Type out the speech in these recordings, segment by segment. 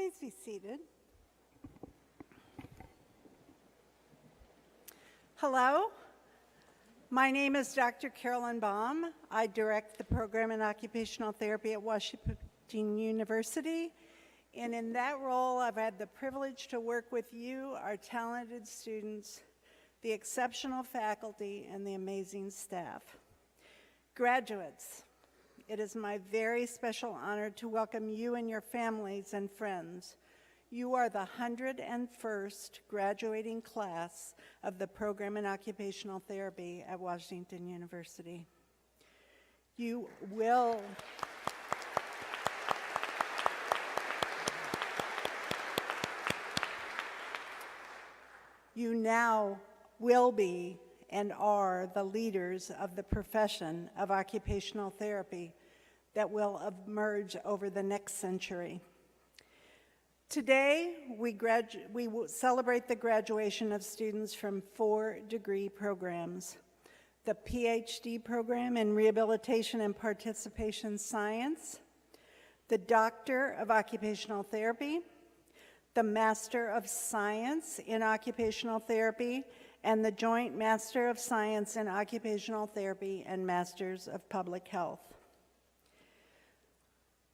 Please be seated. Hello, my name is Dr. Carolyn Baum. I direct the program in occupational therapy at Washington University, and in that role, I've had the privilege to work with you, our talented students, the exceptional faculty, and the amazing staff. Graduates, it is my very special honor to welcome you and your families and friends. You are the 101st graduating class of the program in occupational therapy at Washington University. You now will be and are the leaders of the profession of occupational therapy that will emerge over the next century. Today, we celebrate the graduation of students from 4 degree programs: the PhD program in Rehabilitation and Participation Science, the Doctor of Occupational Therapy, the Master of Science in Occupational Therapy, and the Joint Master of Science in Occupational Therapy and Masters of Public Health.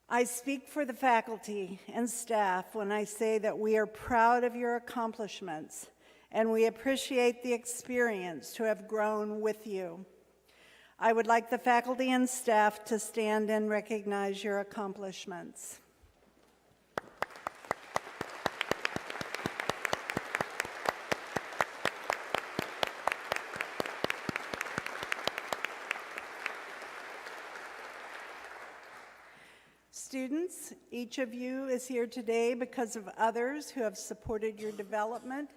I speak for the faculty and staff when I say that we are proud of your accomplishments and we appreciate the experience to have grown with you. I would like the faculty and staff to stand and recognize your accomplishments. Students, each of you is here today because of others who have supported your development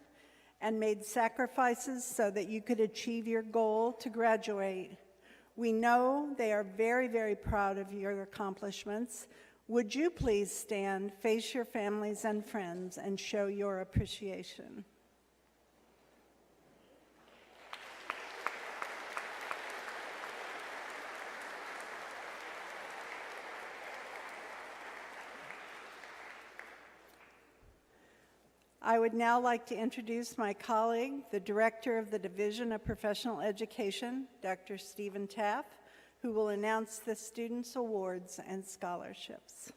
and made sacrifices so that you could achieve your goal to graduate. We know they are very, very proud of your accomplishments. Would you please stand, face your families and friends, and show your appreciation? I would now like to introduce my colleague, the Director of the Division of Professional Education, Dr. Stephen Taff, who will announce the students' awards and scholarships.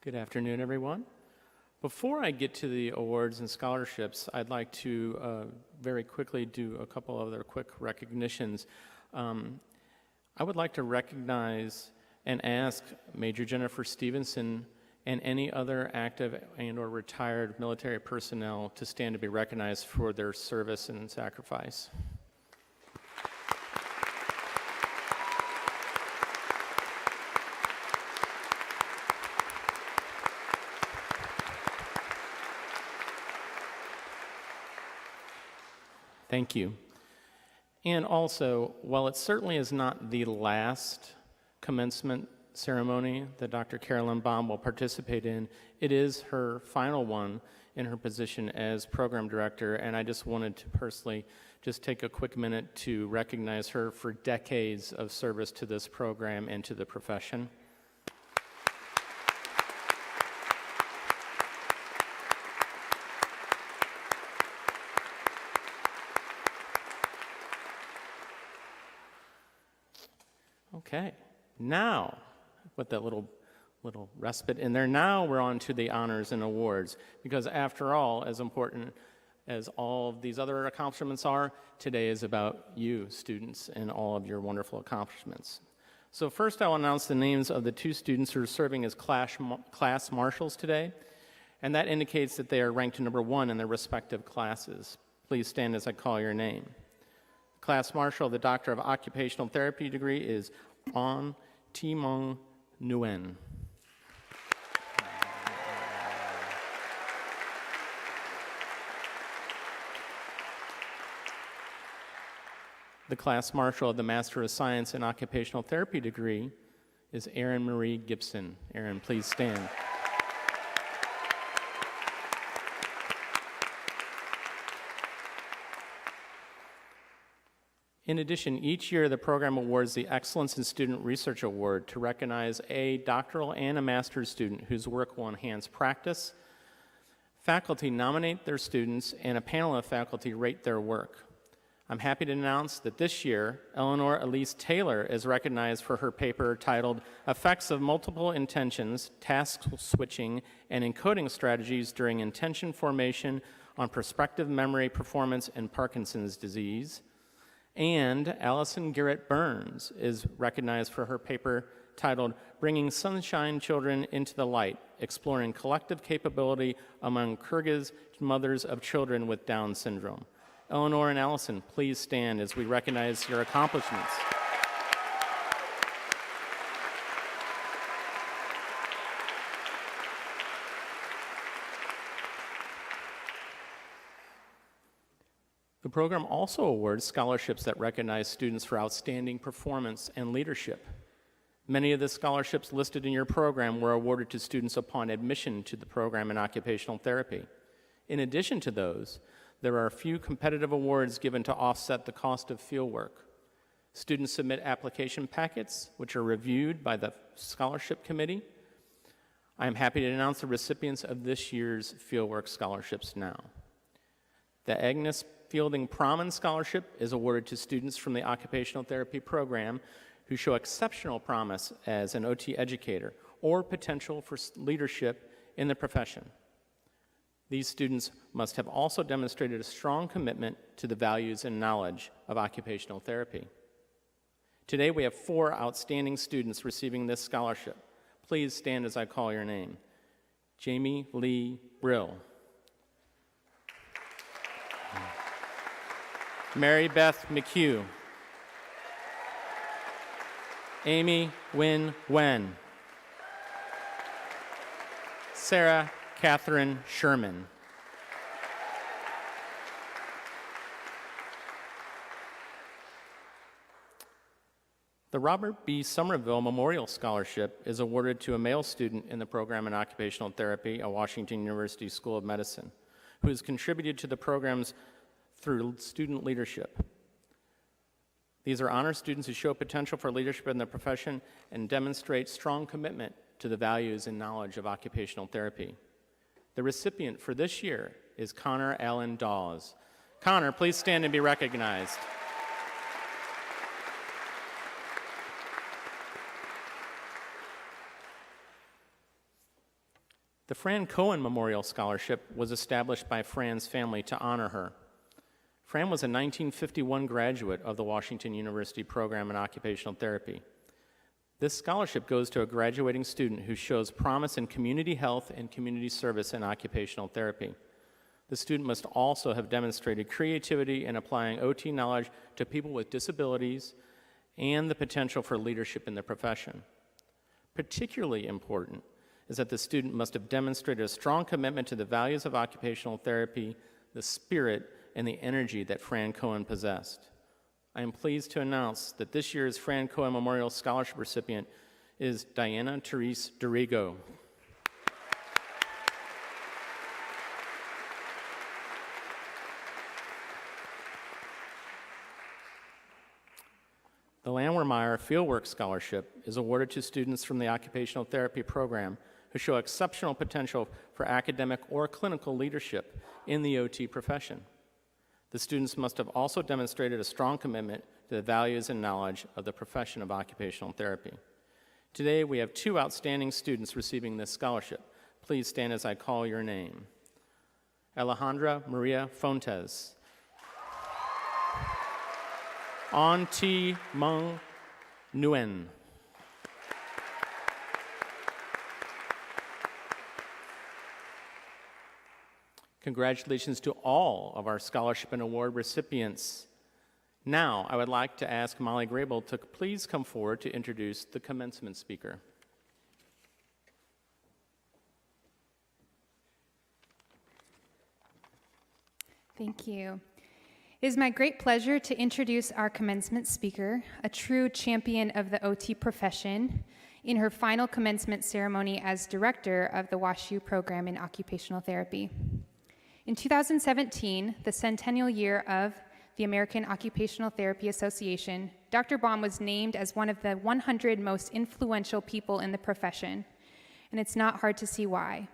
Good afternoon, everyone. Before I get to the awards and scholarships, I'd like to very quickly do a couple other quick recognitions. I would like to recognize and ask Major Jennifer Stevenson and any other active and or retired military personnel to stand to be recognized for their service and sacrifice. Thank you. And also, while it certainly is not the last commencement ceremony that Dr. Carolyn Baum will participate in, it is her final one in her position as program director, and I just wanted to personally just take a quick minute to recognize her for decades of service to this program and to the profession. Okay. Now, with that little respite in there, now we're on to the honors and awards, because after all, as important as all of these other accomplishments are, today is about you, students, and all of your wonderful accomplishments. So first, I will announce the names of the 2 students who are serving as class marshals today, and that indicates that they are ranked number 1 in their respective classes. Please stand as I call your name. Class marshal of the Doctor of Occupational Therapy degree is On Timong Nguyen. The class marshal of the Master of Science in Occupational Therapy degree is Erin Marie Gibson. Erin, please stand. In addition, each year the program awards the Excellence in Student Research Award to recognize a doctoral and a master's student whose work will enhance practice. Faculty nominate their students, and a panel of faculty rate their work. I'm happy to announce that this year, Eleanor Elise Taylor is recognized for her paper titled Effects of Multiple Intentions, Task Switching, and Encoding Strategies During Intention Formation on Prospective Memory Performance in Parkinson's Disease. And Allison Garrett Burns is recognized for her paper titled Bringing Sunshine Children into the Light, Exploring Collective Capability Among Kyrgyz Mothers of Children with Down Syndrome. Eleanor and Allison, please stand as we recognize your accomplishments. The program also awards scholarships that recognize students for outstanding performance and leadership. Many of the scholarships listed in your program were awarded to students upon admission to the program in occupational therapy. In addition to those, there are a few competitive awards given to offset the cost of fieldwork. Students submit application packets, which are reviewed by the scholarship committee. I am happy to announce the recipients of this year's fieldwork scholarships now. The Agnes Fielding Proman Scholarship is awarded to students from the occupational therapy program who show exceptional promise as an OT educator or potential for leadership in the profession. These students must have also demonstrated a strong commitment to the values and knowledge of occupational therapy. Today we have 4 outstanding students receiving this scholarship. Please stand as I call your name. Jamie Lee Brill. Mary Beth McHugh. Amy Wynn Wen. Sarah Catherine Sherman. The Robert B. Somerville Memorial Scholarship is awarded to a male student in the program in occupational therapy at Washington University School of Medicine, who has contributed to the programs through student leadership. These are honor students who show potential for leadership in the profession and demonstrate strong commitment to the values and knowledge of occupational therapy. The recipient for this year is Connor Allen Dawes. Connor, please stand and be recognized. The Fran Cohen Memorial Scholarship was established by Fran's family to honor her. Fran was a 1951 graduate of the Washington University program in occupational therapy. This scholarship goes to a graduating student who shows promise in community health and community service in occupational therapy. The student must also have demonstrated creativity in applying OT knowledge to people with disabilities and the potential for leadership in the profession. Particularly important is that the student must have demonstrated a strong commitment to the values of occupational therapy, the spirit, and the energy that Fran Cohen possessed. I am pleased to announce that this year's Fran Cohen Memorial Scholarship recipient is Diana Therese Dorigo. The Landwehrmeyer Fieldwork Scholarship is awarded to students from the occupational therapy program who show exceptional potential for academic or clinical leadership in the OT profession. The students must have also demonstrated a strong commitment to the values and knowledge of the profession of occupational therapy. Today, we have 2 outstanding students receiving this scholarship. Please stand as I call your name. Alejandra Maria Fontes. An Thi Mung Nguyen. Congratulations to all of our scholarship and award recipients. Now, I would like to ask Molly Grable to please come forward to introduce the commencement speaker. Thank you. It is my great pleasure to introduce our commencement speaker, a true champion of the OT profession, in her final commencement ceremony as director of the WashU program in occupational therapy. In 2017, the centennial year of the American Occupational Therapy Association, Dr. Baum was named as one of the 100 most influential people in the profession, and it's not hard to see why.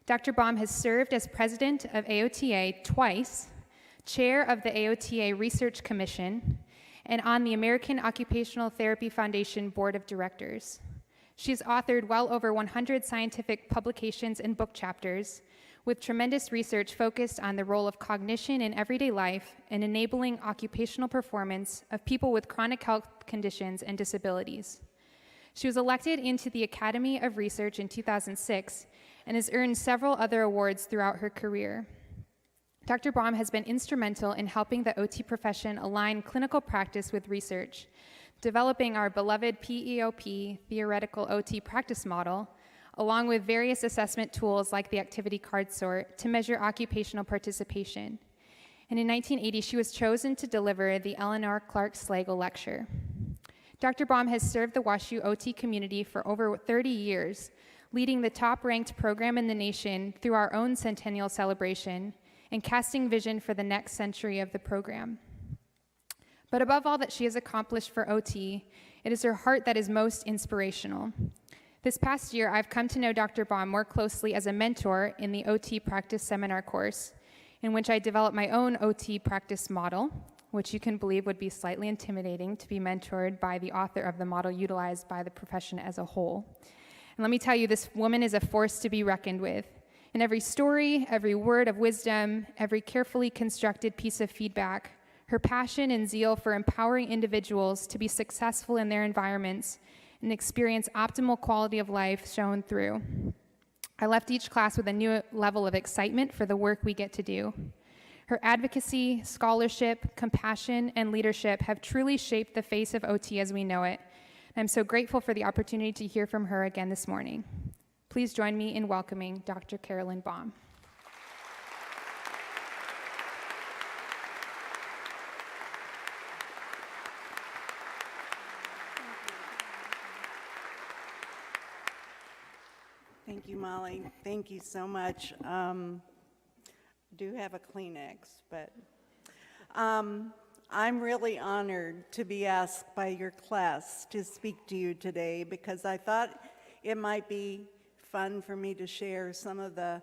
Dr. Baum has served as president of AOTA twice, chair of the AOTA Research Commission, and on the American Occupational Therapy Foundation Board of Directors. She has authored well over 100 scientific publications and book chapters, with tremendous research focused on the role of cognition in everyday life and enabling occupational performance of people with chronic health conditions and disabilities. She was elected into the Academy of Research in 2006 and has earned several other awards throughout her career. Dr. Baum has been instrumental in helping the OT profession align clinical practice with research, developing our beloved PEOP theoretical OT practice model, along with various assessment tools like the activity card sort to measure occupational participation. And in 1980, she was chosen to deliver the Eleanor Clark Slagle Lecture. Dr. Baum has served the WashU OT community for over 30 years, leading the top-ranked program in the nation through our own centennial celebration and casting vision for the next century of the program. But above all that she has accomplished for OT, it is her heart that is most inspirational. This past year, I've come to know Dr. Baum more closely as a mentor in the OT Practice Seminar course, in which I developed my own OT practice model, which you can believe would be slightly intimidating to be mentored by the author of the model utilized by the profession as a whole. And let me tell you, this woman is a force to be reckoned with. In every story, every word of wisdom, every carefully constructed piece of feedback, her passion and zeal for empowering individuals to be successful in their environments and experience optimal quality of life shone through. I left each class with a new level of excitement for the work we get to do. Her advocacy, scholarship, compassion, and leadership have truly shaped the face of OT as we know it. I'm so grateful for the opportunity to hear from her again this morning. Please join me in welcoming Dr. Carolyn Baum. Thank you, Molly. Thank you so much. Do have a Kleenex, but I'm really honored to be asked by your class to speak to you today because I thought it might be fun for me to share some of the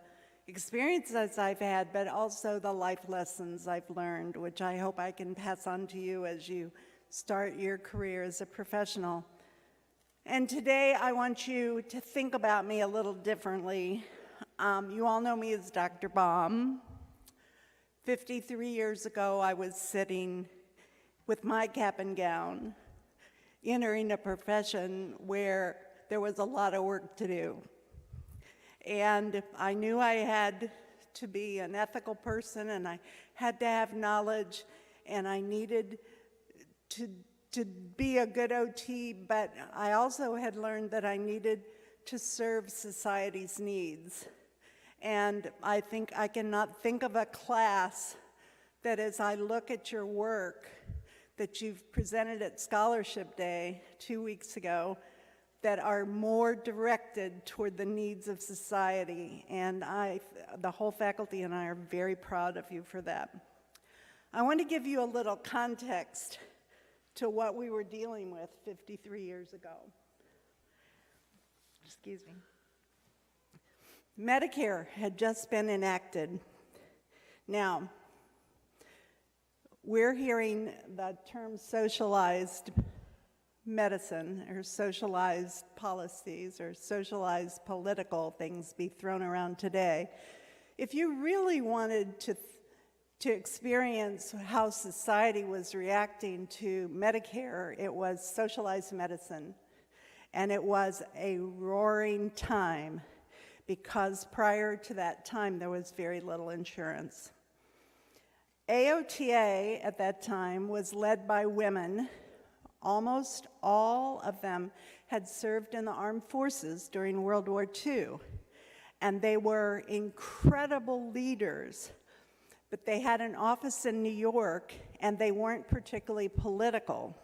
experiences I've had, but also the life lessons I've learned, which I hope I can pass on to you as you start your career as a professional. And today I want you to think about me a little differently. You all know me as Dr. Baum. 53 years ago, I was sitting with my cap and gown, entering a profession where there was a lot of work to do. And I knew I had to be an ethical person, and I had to have knowledge, and I needed to be a good OT, but I also had learned that I needed to serve society's needs. And I think I cannot think of a class that as I look at your work that you've presented at Scholarship Day 2 weeks ago that are more directed toward the needs of society. And the whole faculty and I are very proud of you for that. I want to give you a little context to what we were dealing with 53 years ago. Excuse me. Medicare had just been enacted. Now, we're hearing the term socialized medicine or socialized policies or socialized political things be thrown around today. If you really wanted to experience how society was reacting to Medicare, it was socialized medicine. And it was a roaring time because prior to that time, there was very little insurance. AOTA at that time was led by women. Almost all of them had served in the armed forces during World War II. And they were incredible leaders. But they had an office in New York, and they weren't particularly political.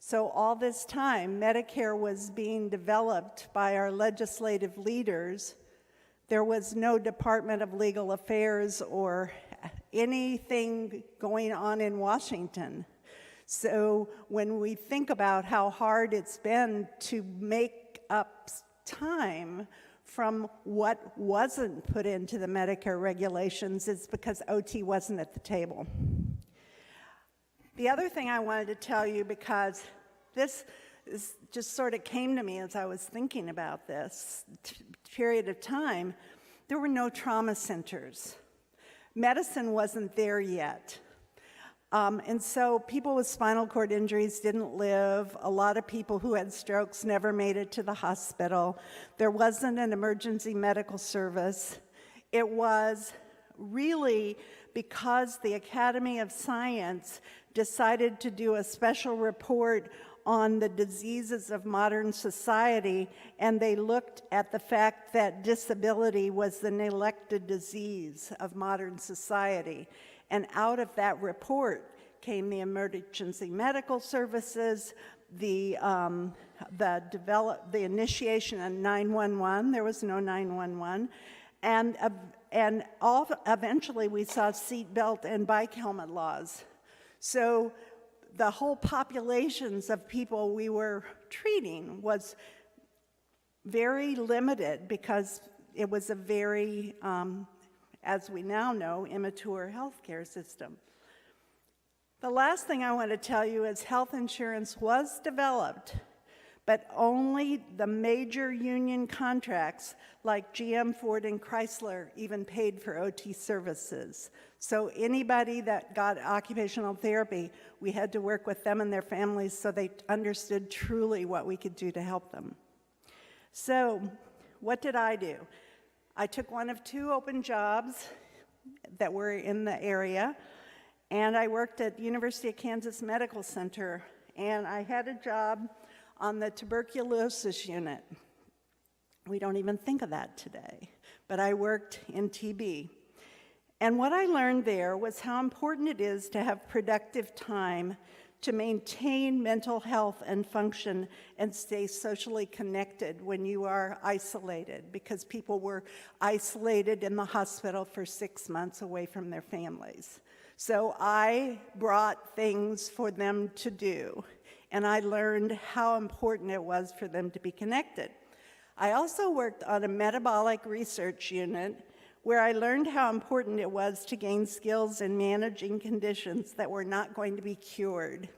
So all this time, Medicare was being developed by our legislative leaders. There was no Department of Legal Affairs or anything going on in Washington. So when we think about how hard it's been to make up time from what wasn't put into the Medicare regulations, it's because OT wasn't at the table. The other thing I wanted to tell you, because this just sort of came to me as I was thinking about this period of time, there were no trauma centers. Medicine wasn't there yet. And so people with spinal cord injuries didn't live. A lot of people who had strokes never made it to the hospital. There wasn't an emergency medical service. It was really because the Academy of Science decided to do a special report on the diseases of modern society, and they looked at the fact that disability was the neglected disease of modern society. And out of that report came the emergency medical services, the initiation of 911. There was no 911, and eventually we saw seatbelt and bike helmet laws. So the whole populations of people we were treating was very limited because it was a very, as we now know, immature healthcare system. The last thing I want to tell you is health insurance was developed, but only the major union contracts like GM, Ford, and Chrysler even paid for OT services. So anybody that got occupational therapy, we had to work with them and their families so they understood truly what we could do to help them. So what did I do? I took one of 2 open jobs that were in the area, and I worked at University of Kansas Medical Center, and I had a job on the tuberculosis unit. We don't even think of that today, but I worked in TB. And what I learned there was how important it is to have productive time to maintain mental health and function and stay socially connected when you are isolated, because people were isolated in the hospital for 6 months away from their families. So I brought things for them to do, and I learned how important it was for them to be connected. I also worked on a metabolic research unit where I learned how important it was to gain skills in managing conditions that were not going to be cured.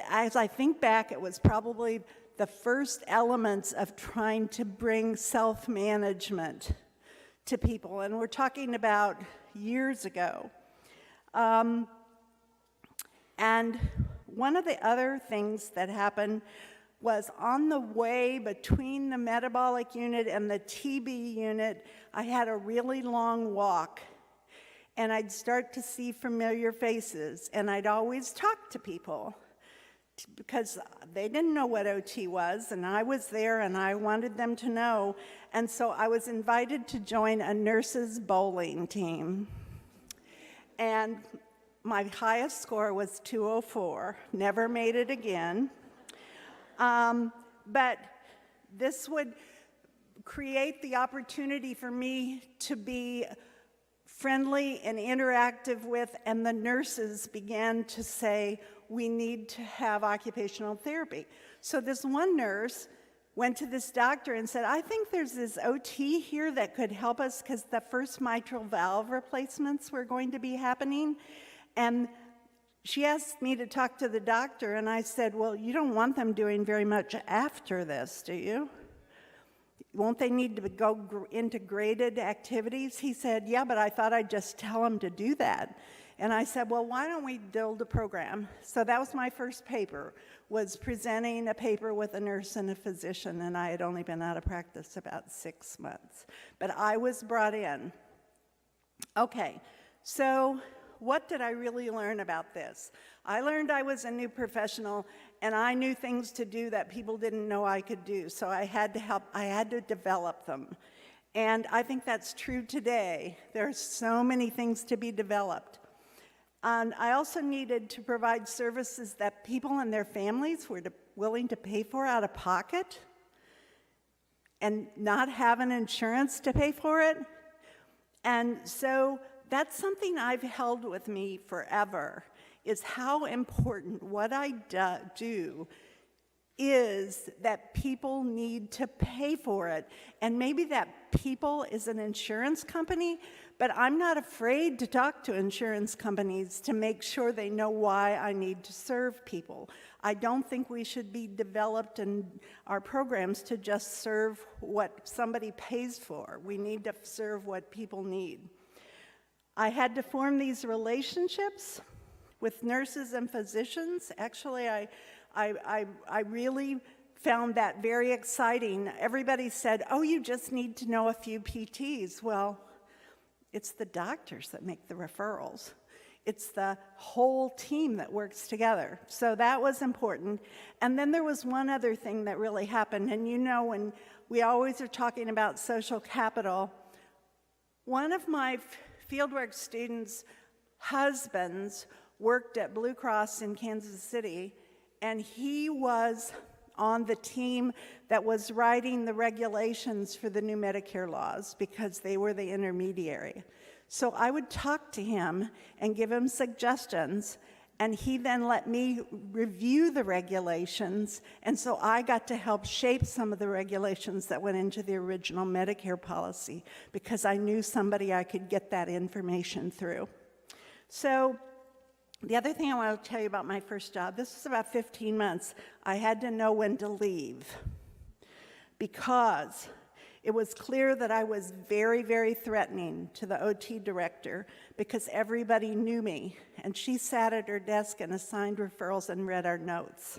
As I think back, it was probably the first elements of trying to bring self-management to people, and we're talking about years ago. And one of the other things that happened was on the way between the metabolic unit and the TB unit, I had a really long walk, and I'd start to see familiar faces, and I'd always talk to people because they didn't know what OT was, and I was there, and I wanted them to know, and so I was invited to join a nurses' bowling team, and my highest score was 204, never made it again. But this would create the opportunity for me to be friendly and interactive with, and the nurses began to say, we need to have occupational therapy. So this one nurse went to this doctor and said, I think there's this OT here that could help us because the first mitral valve replacements were going to be happening. And she asked me to talk to the doctor, and I said, well, you don't want them doing very much after this, do you? Won't they need to go into graded activities? He said, yeah, but I thought I'd just tell them to do that. And I said, well, why don't we build a program? So that was my first paper, was presenting a paper with a nurse and a physician, and I had only been out of practice about 6 months. But I was brought in. Okay, so what did I really learn about this? I learned I was a new professional, and I knew things to do that people didn't know I could do, so I had to develop them. And I think that's true today. There are so many things to be developed. And I also needed to provide services that people and their families were willing to pay for out of pocket and not have an insurance to pay for it. And so that's something I've held with me forever, is how important what I do is that people need to pay for it. And maybe that people is an insurance company, but I'm not afraid to talk to insurance companies to make sure they know why I need to serve people. I don't think we should be developed in our programs to just serve what somebody pays for. We need to serve what people need. I had to form these relationships with nurses and physicians. Actually, I really found that very exciting. Everybody said, oh, you just need to know a few PTs. Well, it's the doctors that make the referrals. It's the whole team that works together. So that was important. And then there was one other thing that really happened. And you know, when we always are talking about social capital, one of my fieldwork students' husbands worked at Blue Cross in Kansas City, and he was on the team that was writing the regulations for the new Medicare laws because they were the intermediary. So I would talk to him and give him suggestions, and he then let me review the regulations, and so I got to help shape some of the regulations that went into the original Medicare policy because I knew somebody I could get that information through. So the other thing I want to tell you about my first job, this was about 15 months. I had to know when to leave because it was clear that I was very, very threatening to the OT director because everybody knew me, and she sat at her desk and assigned referrals and read our notes.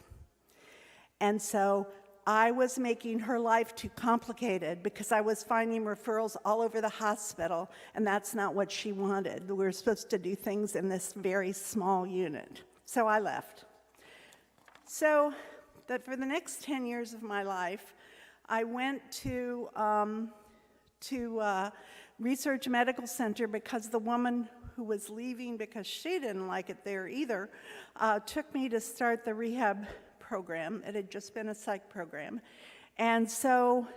And so I was making her life too complicated because I was finding referrals all over the hospital, and that's not what she wanted. We were supposed to do things in this very small unit. So I left. So that for the next 10 years of my life, I went to Research Medical Center because the woman who was leaving because she didn't like it there either took me to start the rehab program. It had just been a psych program. And so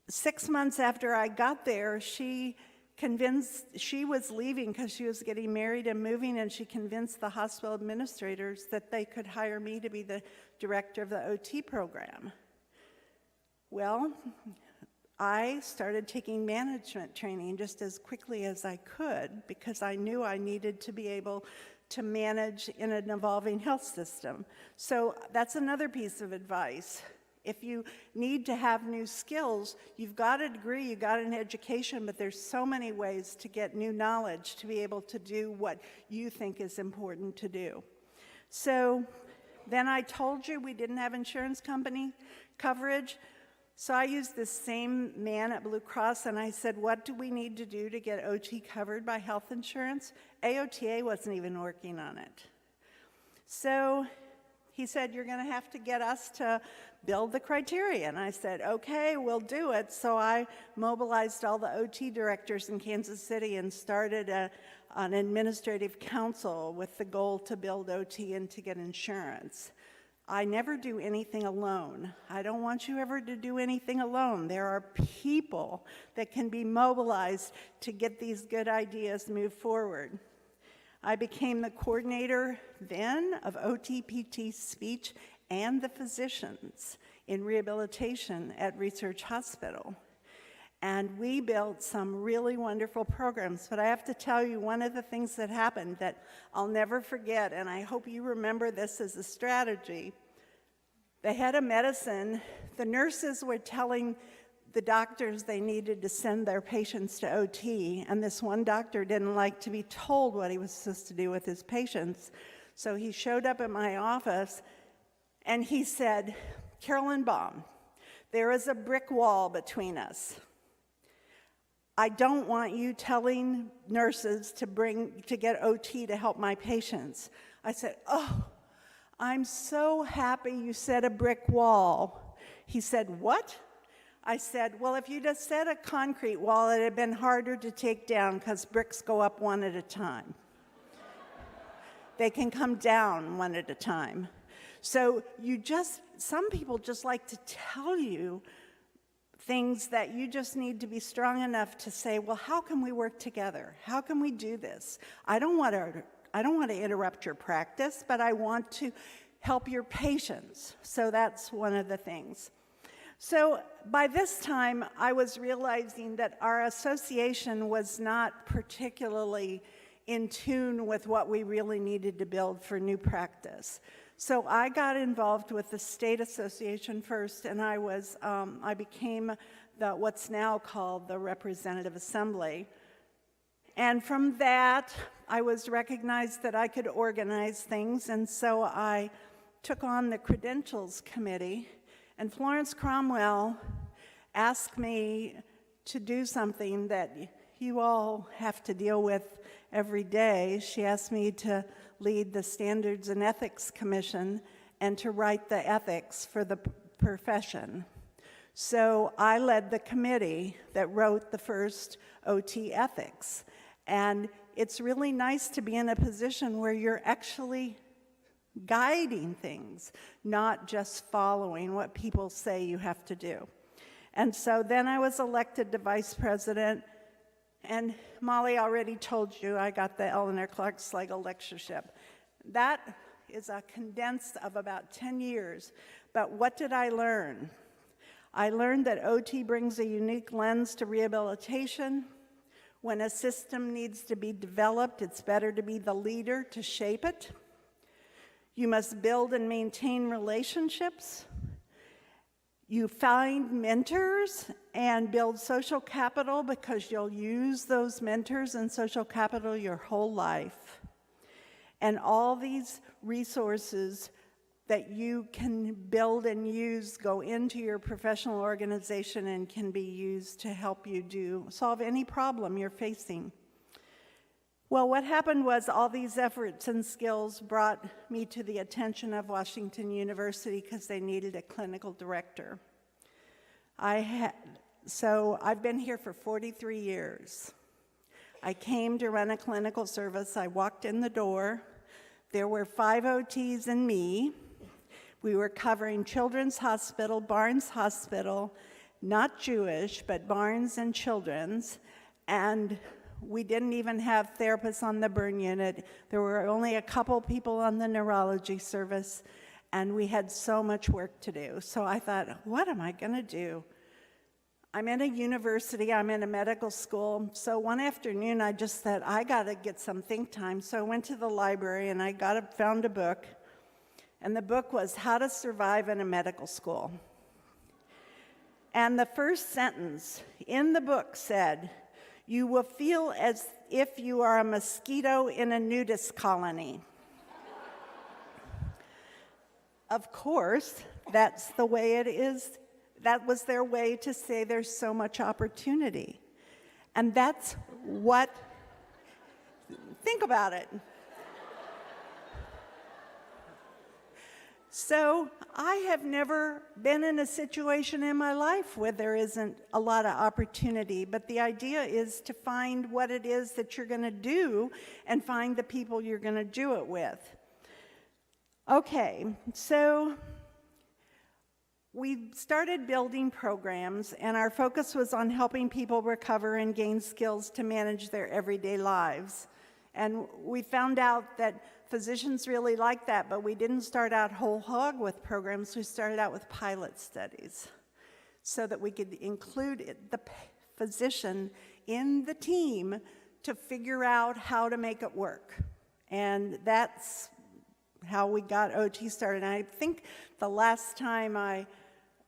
6 months after I got there, she was leaving because she was getting married and moving, and she convinced the hospital administrators that they could hire me to be the director of the OT program. Well, I started taking management training just as quickly as I could because I knew I needed to be able to manage in an evolving health system. So that's another piece of advice. If you need to have new skills, you've got a degree, you've got an education, but there's so many ways to get new knowledge to be able to do what you think is important to do. So then I told you we didn't have insurance company coverage. So I used this same man at Blue Cross, and I said, what do we need to do to get OT covered by health insurance? AOTA wasn't even working on it. So he said, you're going to have to get us to build the criteria. And I said, okay, we'll do it. So I mobilized all the OT directors in Kansas City and started an administrative council with the goal to build OT and to get insurance. I never do anything alone. I don't want you ever to do anything alone. There are people that can be mobilized to get these good ideas moved forward. I became the coordinator then of OT, PT, speech, and the physicians in rehabilitation at Research Hospital. And we built some really wonderful programs. But I have to tell you, one of the things that happened that I'll never forget, and I hope you remember this as a strategy, the head of medicine, the nurses were telling the doctors they needed to send their patients to OT, and this one doctor didn't like to be told what he was supposed to do with his patients. So he showed up at my office, and he said, Carolyn Baum, there is a brick wall between us. I don't want you telling nurses to get OT to help my patients. I said, oh, I'm so happy you said a brick wall. He said, what? I said, well, if you just said a concrete wall, it had been harder to take down because bricks go up one at a time. They can come down one at a time. So some people just like to tell you things that you just need to be strong enough to say, well, how can we work together? How can we do this? I don't want to interrupt your practice, but I want to help your patients. So that's one of the things. So by this time, I was realizing that our association was not particularly in tune with what we really needed to build for new practice. So I got involved with the state association first, and I became what's now called the Representative Assembly. And from that, I was recognized that I could organize things, and so I took on the Credentials Committee, and Florence Cromwell asked me to do something that you all have to deal with every day. She asked me to lead the Standards and Ethics Commission and to write the ethics for the profession. So I led the committee that wrote the first OT ethics. And it's really nice to be in a position where you're actually guiding things, not just following what people say you have to do. And so then I was elected to vice president, and Molly already told you I got the Eleanor Clark Slagle lectureship. That is a condensed of about 10 years, but what did I learn? I learned that OT brings a unique lens to rehabilitation. When a system needs to be developed, it's better to be the leader to shape it. You must build and maintain relationships. You find mentors and build social capital because you'll use those mentors and social capital your whole life. And all these resources that you can build and use go into your professional organization and can be used to help you solve any problem you're facing. Well, what happened was all these efforts and skills brought me to the attention of Washington University because they needed a clinical director. So I've been here for 43 years. I came to run a clinical service. I walked in the door. There were 5 OTs and me. We were covering Children's Hospital, Barnes Hospital, not Jewish, but Barnes and Children's, and we didn't even have therapists on the burn unit. There were only a couple people on the neurology service, and we had so much work to do. So I thought, what am I going to do? I'm in a university, I'm in a medical school, so one afternoon I just said, I got to get some think time. So I went to the library and I found a book, and the book was How to Survive in a Medical School. And the first sentence in the book said, you will feel as if you are a mosquito in a nudist colony. Of course, that's the way it is. That was their way to say there's so much opportunity. And that's what, think about it. So I have never been in a situation in my life where there isn't a lot of opportunity, but the idea is to find what it is that you're going to do and find the people you're going to do it with. Okay, so we started building programs, and our focus was on helping people recover and gain skills to manage their everyday lives. And we found out that physicians really liked that, but we didn't start out whole hog with programs. We started out with pilot studies so that we could include the physician in the team to figure out how to make it work. And that's how we got OT started. And I think the last time I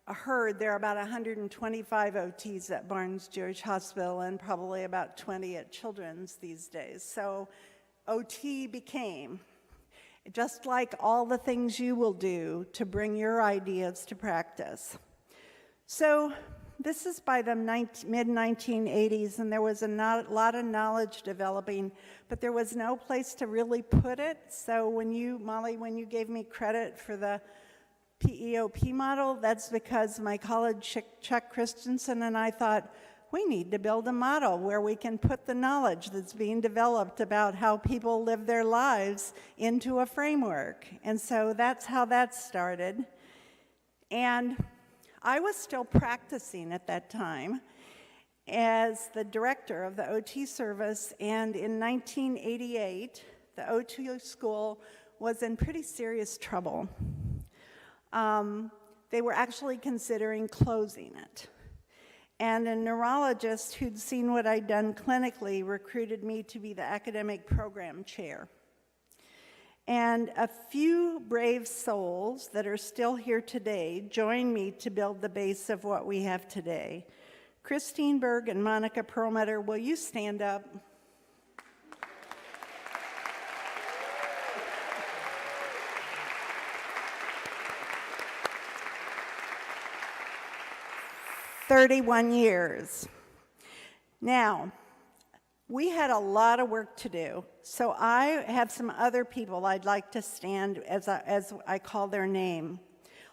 heard there are about 125 OTs at Barnes Jewish Hospital and probably about 20 at Children's these days. So OT became, just like all the things you will do to bring your ideas to practice. So this is by the mid-1980s, and there was a lot of knowledge developing, but there was no place to really put it. So Molly, when you gave me credit for the PEOP model, that's because my colleague Chuck Christensen and I thought, we need to build a model where we can put the knowledge that's being developed about how people live their lives into a framework. And so that's how that started. And I was still practicing at that time as the director of the OT service, and in 1988, the OT school was in pretty serious trouble. They were actually considering closing it. And a neurologist who'd seen what I'd done clinically recruited me to be the academic program chair. And a few brave souls that are still here today joined me to build the base of what we have today. Christine Berg and Monica Perlmutter, will you stand up? "31 years. Now, we had a lot of work to do, so I have some other people I'd like to stand as I call their name.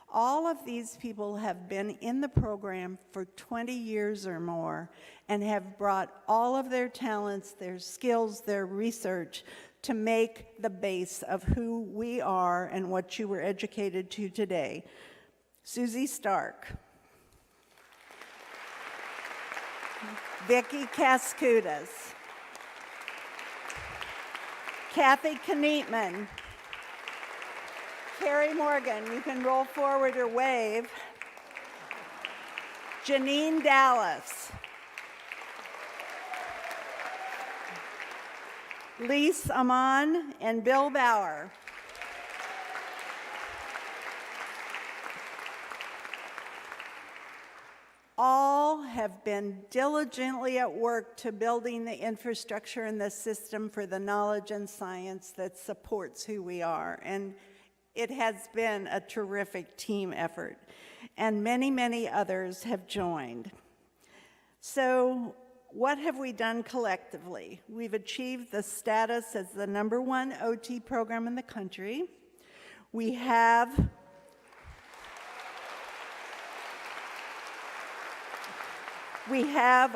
All of these people have been in the program for 20 years or more and have brought all of their talents, their skills, their research to make the base of who we are and what you were educated to today. Susie Stark. Vicki Cascudas. Kathy Knietman. Carrie Morgan, you can roll forward or wave. Janine Dallas. Lise Amon and Bill Bauer. All have been diligently at work to building the infrastructure and the system for the knowledge and science that supports who we are. And it has been a terrific team effort. And many, many others have joined. So what have we done collectively? We've achieved the status as the #1 OT program in the country. We have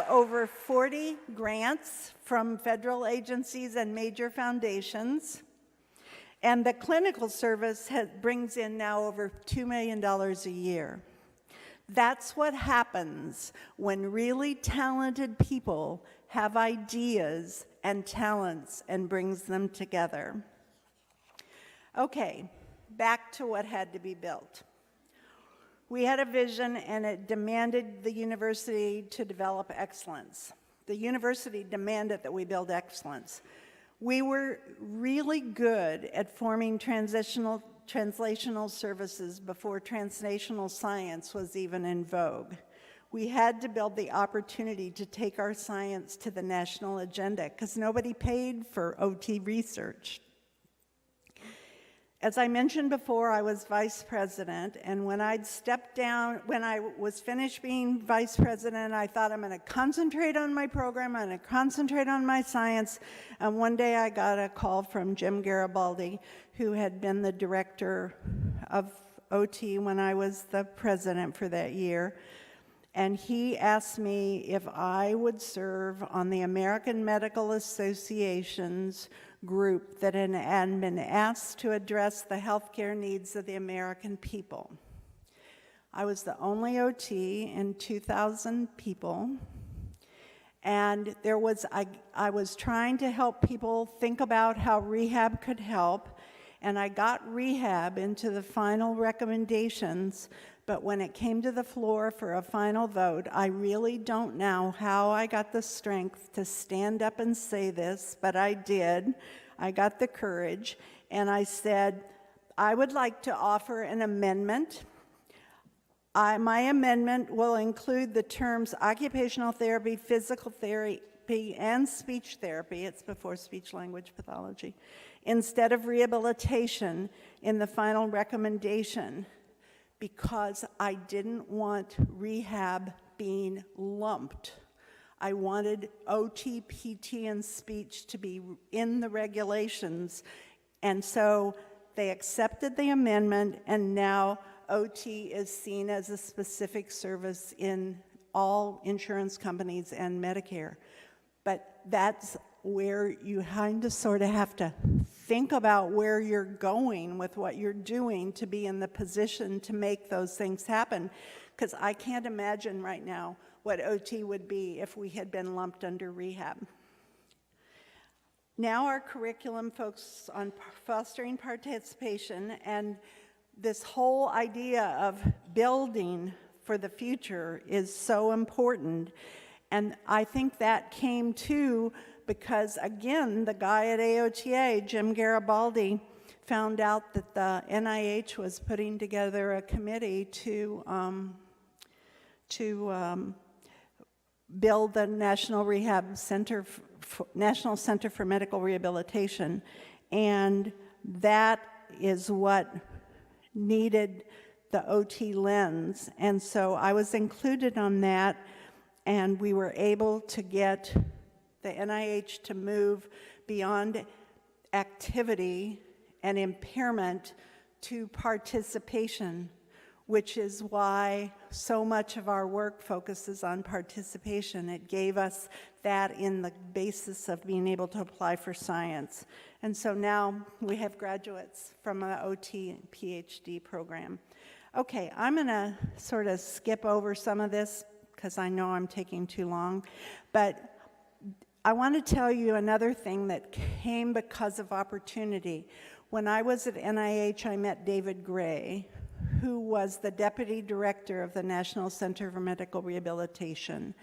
over 40 grants from federal agencies and major foundations. And the clinical service brings in now over $2 million a year. That's what happens when really talented people have ideas and talents and brings them together. Okay, back to what had to be built. We had a vision, and it demanded the university to develop excellence. The university demanded that we build excellence. We were really good at forming translational services before translational science was even in vogue. We had to build the opportunity to take our science to the national agenda because nobody paid for OT research. As I mentioned before, I was vice president, and when I was finished being vice president, I thought I'm going to concentrate on my program, I'm going to concentrate on my science, and one day I got a call from Jim Garibaldi, who had been the director of OT when I was the president for that year, and he asked me if I would serve on the American Medical Association's group that had been asked to address the healthcare needs of the American people. I was the only OT in 2,000 people, and I was trying to help people think about how rehab could help, and I got rehab into the final recommendations, but when it came to the floor for a final vote, I really don't know how I got the strength to stand up and say this, but I did. I got the courage, and I said, I would like to offer an amendment. My amendment will include the terms occupational therapy, physical therapy, and speech therapy, it's before speech-language pathology, instead of rehabilitation in the final recommendation, because I didn't want rehab being lumped. I wanted OT, PT, and speech to be in the regulations, and so they accepted the amendment, and now OT is seen as a specific service in all insurance companies and Medicare. But that's where you kind of sort of have to think about where you're going with what you're doing to be in the position to make those things happen. Because I can't imagine right now what OT would be if we had been lumped under rehab. Now our curriculum focuses on fostering participation, and this whole idea of building for the future is so important. And I think that came too because, again, the guy at AOTA, Jim Garibaldi, found out that the NIH was putting together a committee to build the National Center for Medical Rehabilitation, and that is what needed the OT lens. And so I was included on that, and we were able to get the NIH to move beyond activity and impairment to participation, which is why so much of our work focuses on participation. It gave us that in the basis of being able to apply for science. And so now we have graduates from the OT and PhD program. Okay, I'm gonna sort of skip over some of this because I know I'm taking too long, but I want to tell you another thing that came because of opportunity. When I was at NIH, I met David Gray, who was the deputy director of the National Center for Medical Rehabilitation.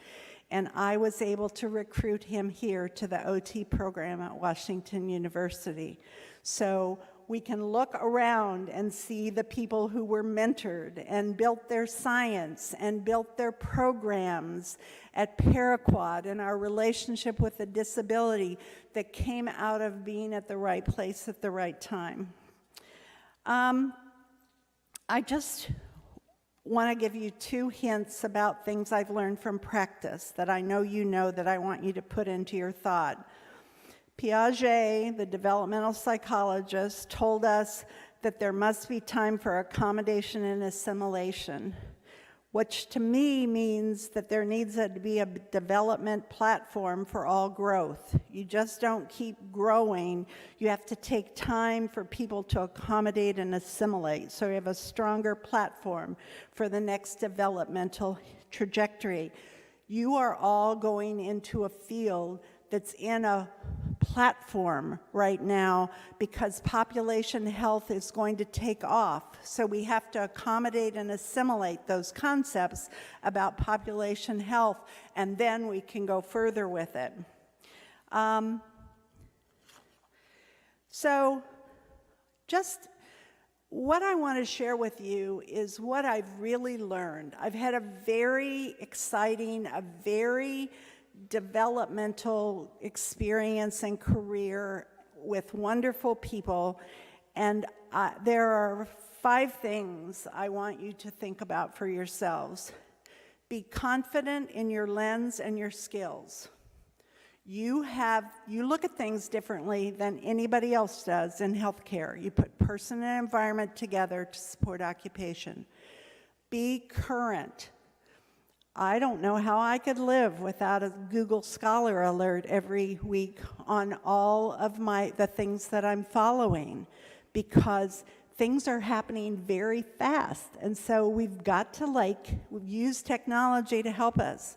And I was able to recruit him here to the OT program at Washington University. So we can look around and see the people who were mentored and built their science and built their programs at Paraquat and our relationship with the disability that came out of being at the right place at the right time. I just want to give you 2 hints about things I've learned from practice that I know that I want you to put into your thought. Piaget, the developmental psychologist, told us that there must be time for accommodation and assimilation, which to me means that there needs to be a development platform for all growth. You just don't keep growing. You have to take time for people to accommodate and assimilate, so you have a stronger platform for the next developmental trajectory. You are all going into a field that's in a platform right now because population health is going to take off. So we have to accommodate and assimilate those concepts about population health, and then we can go further with it. So just what I want to share with you is what I've really learned. I've had a very exciting, a very developmental experience and career with wonderful people, and there are 5 things I want you to think about for yourselves. Be confident in your lens and your skills. You look at things differently than anybody else does in healthcare. You put person and environment together to support occupation. Be current. I don't know how I could live without a Google Scholar alert every week on all of the things that I'm following, because things are happening very fast, and so we've got to use technology to help us.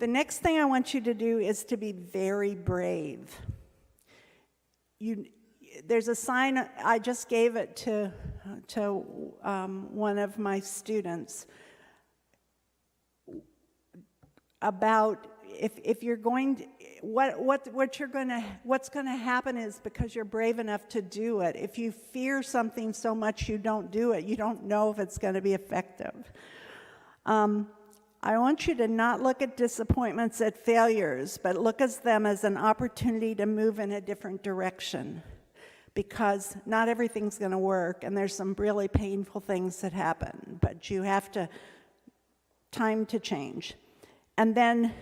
The next thing I want you to do is to be very brave. There's a sign, I just gave it to one of my students, about if you're going to, what's going to happen is because you're brave enough to do it. If you fear something so much you don't do it, you don't know if it's going to be effective. I want you to not look at disappointments at failures, but look at them as an opportunity to move in a different direction, because not everything's going to work, and there's some really painful things that happen, but you have time to change. And then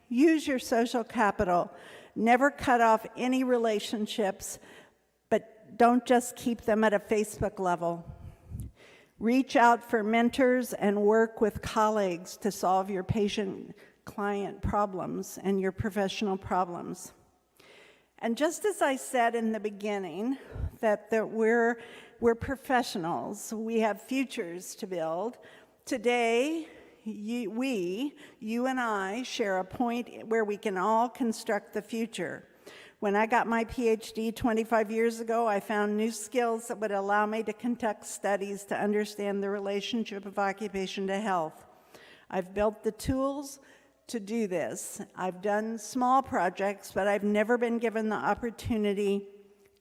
use your social capital. Never cut off any relationships, but don't just keep them at a Facebook level. Reach out for mentors and work with colleagues to solve your patient-client problems and your professional problems. And just as I said in the beginning, that we're professionals, we have futures to build, today, you and I, share a point where we can all construct the future. When I got my PhD 25 years ago, I found new skills that would allow me to conduct studies to understand the relationship of occupation to health. I've built the tools to do this. I've done small projects, but I've never been given the opportunity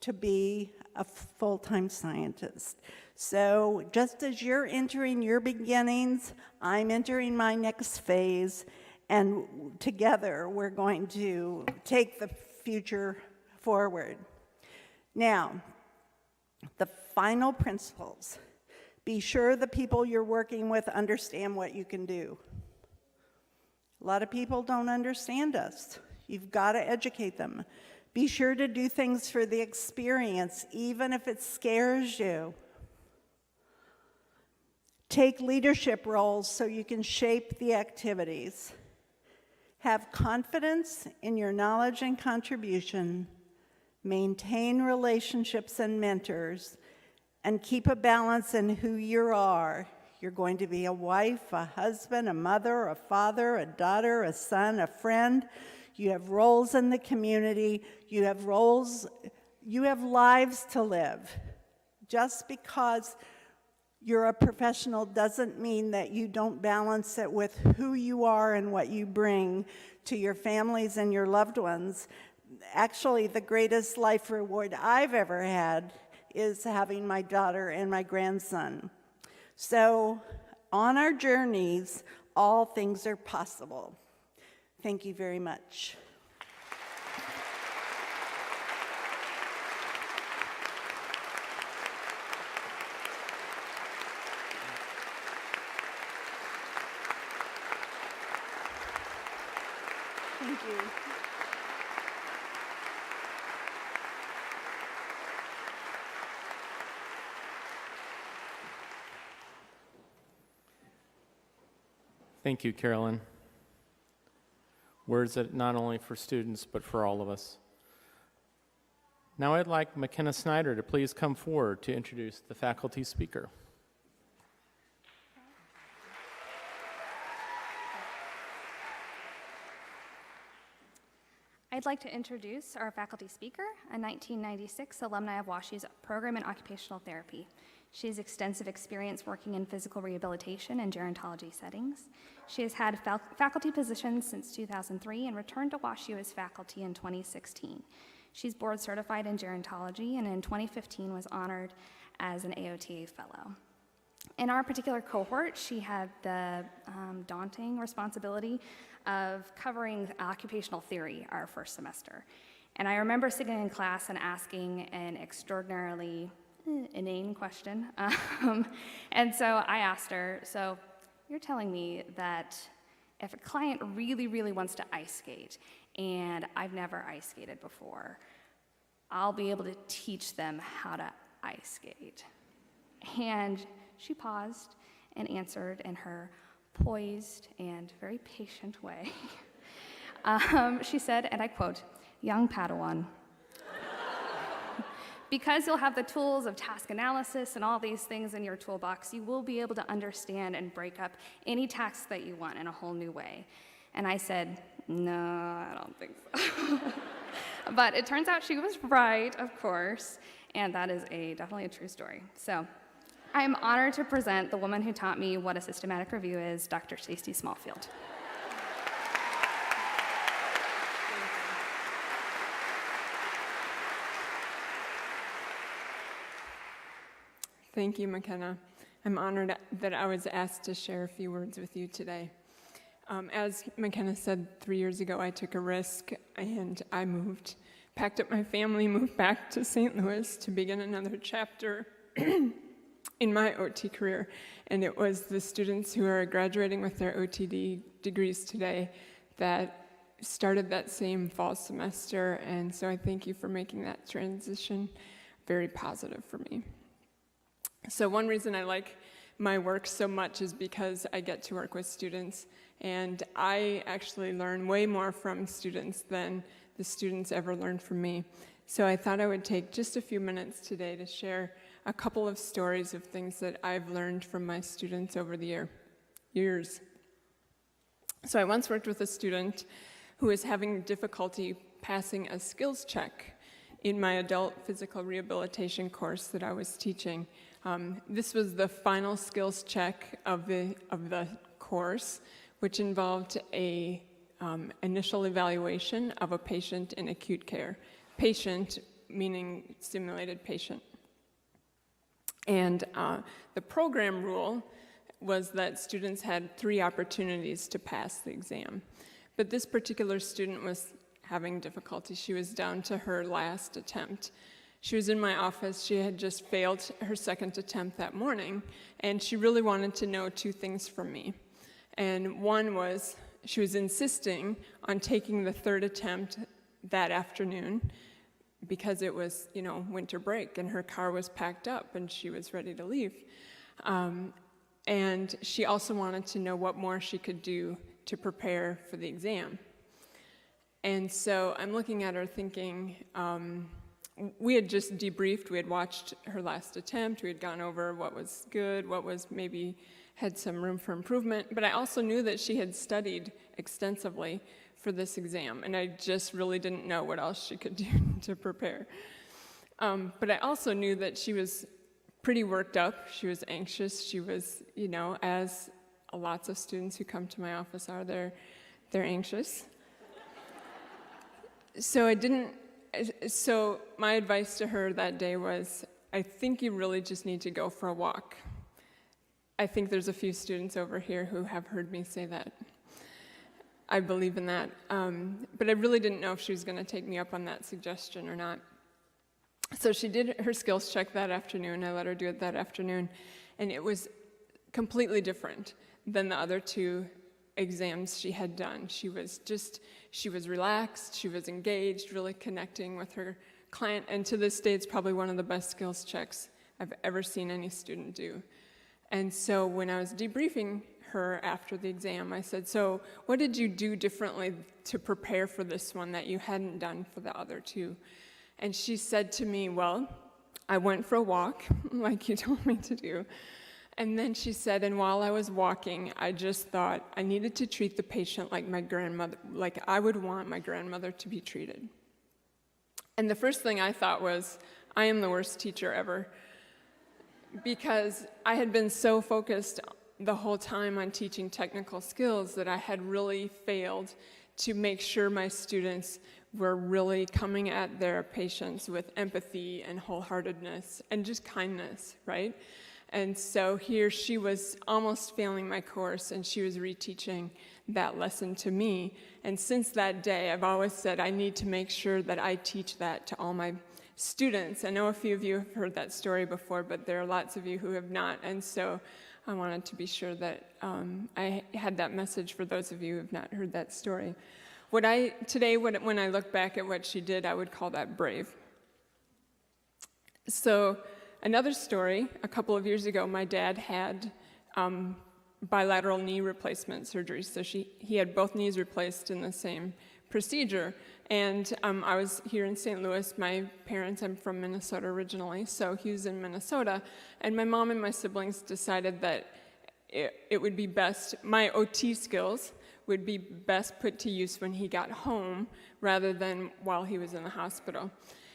to be a full-time scientist. So just as you're entering your beginnings, I'm entering my next phase, and together we're going to take the future forward. Now, the final principles. Be sure the people you're working with understand what you can do. A lot of people don't understand us. You've got to educate them. Be sure to do things for the experience, even if it scares you. Take leadership roles so you can shape the activities. Have confidence in your knowledge and contribution. Maintain relationships and mentors, and keep a balance in who you are. You're going to be a wife, a husband, a mother, a father, a daughter, a son, a friend. You have roles in the community. You have lives to live. Just because you're a professional doesn't mean that you don't balance it with who you are and what you bring to your families and your loved ones. Actually, the greatest life reward I've ever had is having my daughter and my grandson. So, on our journeys, all things are possible. Thank you very much. Thank you. Thank you, Carolyn. Words that not only for students, but for all of us. Now I'd like McKenna Snyder to please come forward to introduce the faculty speaker. I'd like to introduce our faculty speaker, a 1996 alumni of WashU's program in occupational therapy. She has extensive experience working in physical rehabilitation and gerontology settings. She has had faculty positions since 2003 and returned to WashU as faculty in 2016. She's board certified in gerontology and in 2015 was honored as an AOTA fellow. In our particular cohort, she had the daunting responsibility of covering occupational theory our first semester. And I remember sitting in class and asking an extraordinarily inane question. And so I asked her, so you're telling me that if a client really, really wants to ice skate, and I've never ice skated before, I'll be able to teach them how to ice skate. And she paused and answered in her poised and very patient way. She said, and I quote, "Young Padawan, because you'll have the tools of task analysis and all these things in your toolbox, you will be able to understand and break up any task that you want in a whole new way." And I said, no, I don't think so. But it turns out she was right, of course, and that is definitely a true story. So I am honored to present the woman who taught me what a systematic review is, Dr. Stacey Smallfield. Thank you, McKenna. I'm honored that I was asked to share a few words with you today. As McKenna said, 3 years ago, I took a risk and I packed up my family, moved back to St. Louis to begin another chapter in my OT career. And it was the students who are graduating with their OTD degrees today that started that same fall semester. And so I thank you for making that transition very positive for me. So one reason I like my work so much is because I get to work with students, and I actually learn way more from students than the students ever learned from me. So I thought I would take just a few minutes today to share a couple of stories of things that I've learned from my students over the years. So I once worked with a student who was having difficulty passing a skills check in my adult physical rehabilitation course that I was teaching. This was the final skills check of the course, which involved a initial evaluation of a patient in acute care. Patient meaning simulated patient. And the program rule was that students had 3 opportunities to pass the exam. But this particular student was having difficulty. She was down to her last attempt. She was in my office. She had just failed her second attempt that morning, and she really wanted to know 2 things from me. And one was she was insisting on taking the 3rd attempt that afternoon because it was, winter break, and her car was packed up, and she was ready to leave. And she also wanted to know what more she could do to prepare for the exam. And so I'm looking at her thinking, we had just debriefed, we had watched her last attempt, we had gone over what was good, what was maybe had some room for improvement, but I also knew that she had studied extensively for this exam, and I just really didn't know what else she could do to prepare. But I also knew that she was pretty worked up, she was anxious, she was, as lots of students who come to my office are, they're anxious. So my advice to her that day was, I think you really just need to go for a walk. I think there's a few students over here who have heard me say that. I believe in that. But I really didn't know if she was going to take me up on that suggestion or not. So she did her skills check that afternoon. I let her do it that afternoon. And it was completely different than the other 2 exams she had done. She was relaxed, she was engaged, really connecting with her client, and to this day, it's probably one of the best skills checks I've ever seen any student do. And so when I was debriefing her after the exam, I said, so what did you do differently to prepare for this one that you hadn't done for the other 2? And she said to me, well, I went for a walk, like you told me to do. And then she said, and while I was walking, I just thought I needed to treat the patient like my grandmother, like I would want my grandmother to be treated. And the first thing I thought was, I am the worst teacher ever, because I had been so focused the whole time on teaching technical skills that I had really failed to make sure my students were really coming at their patients with empathy and wholeheartedness and just kindness, right? And so here she was almost failing my course, and she was reteaching that lesson to me. And since that day, I've always said I need to make sure that I teach that to all my students. I know a few of you have heard that story before, but there are lots of you who have not. And so I wanted to be sure that I had that message for those of you who have not heard that story. When I look back at what she did, I would call that brave. So another story, a couple of years ago, my dad had bilateral knee replacement surgery. So he had both knees replaced in the same procedure. And I was here in St. Louis. My parents, I'm from Minnesota originally, so he was in Minnesota. And my mom and my siblings decided that it would be best, my OT skills would be best put to use when he got home rather than while he was in the hospital.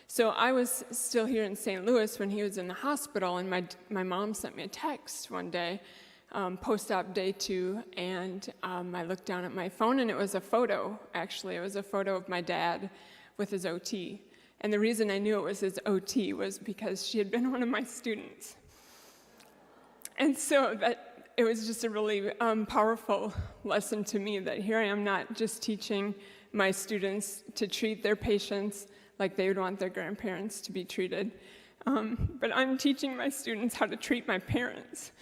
So I was still here in St. Louis when he was in the hospital, and my mom sent me a text one day, post-op day 2, and I looked down at my phone, and it was a photo, actually. It was a photo of my dad with his OT. And the reason I knew it was his OT was because she had been one of my students. And so it was just a really powerful lesson to me that here I am not just teaching my students to treat their patients like they would want their grandparents to be treated, but I'm teaching my students how to treat my parents.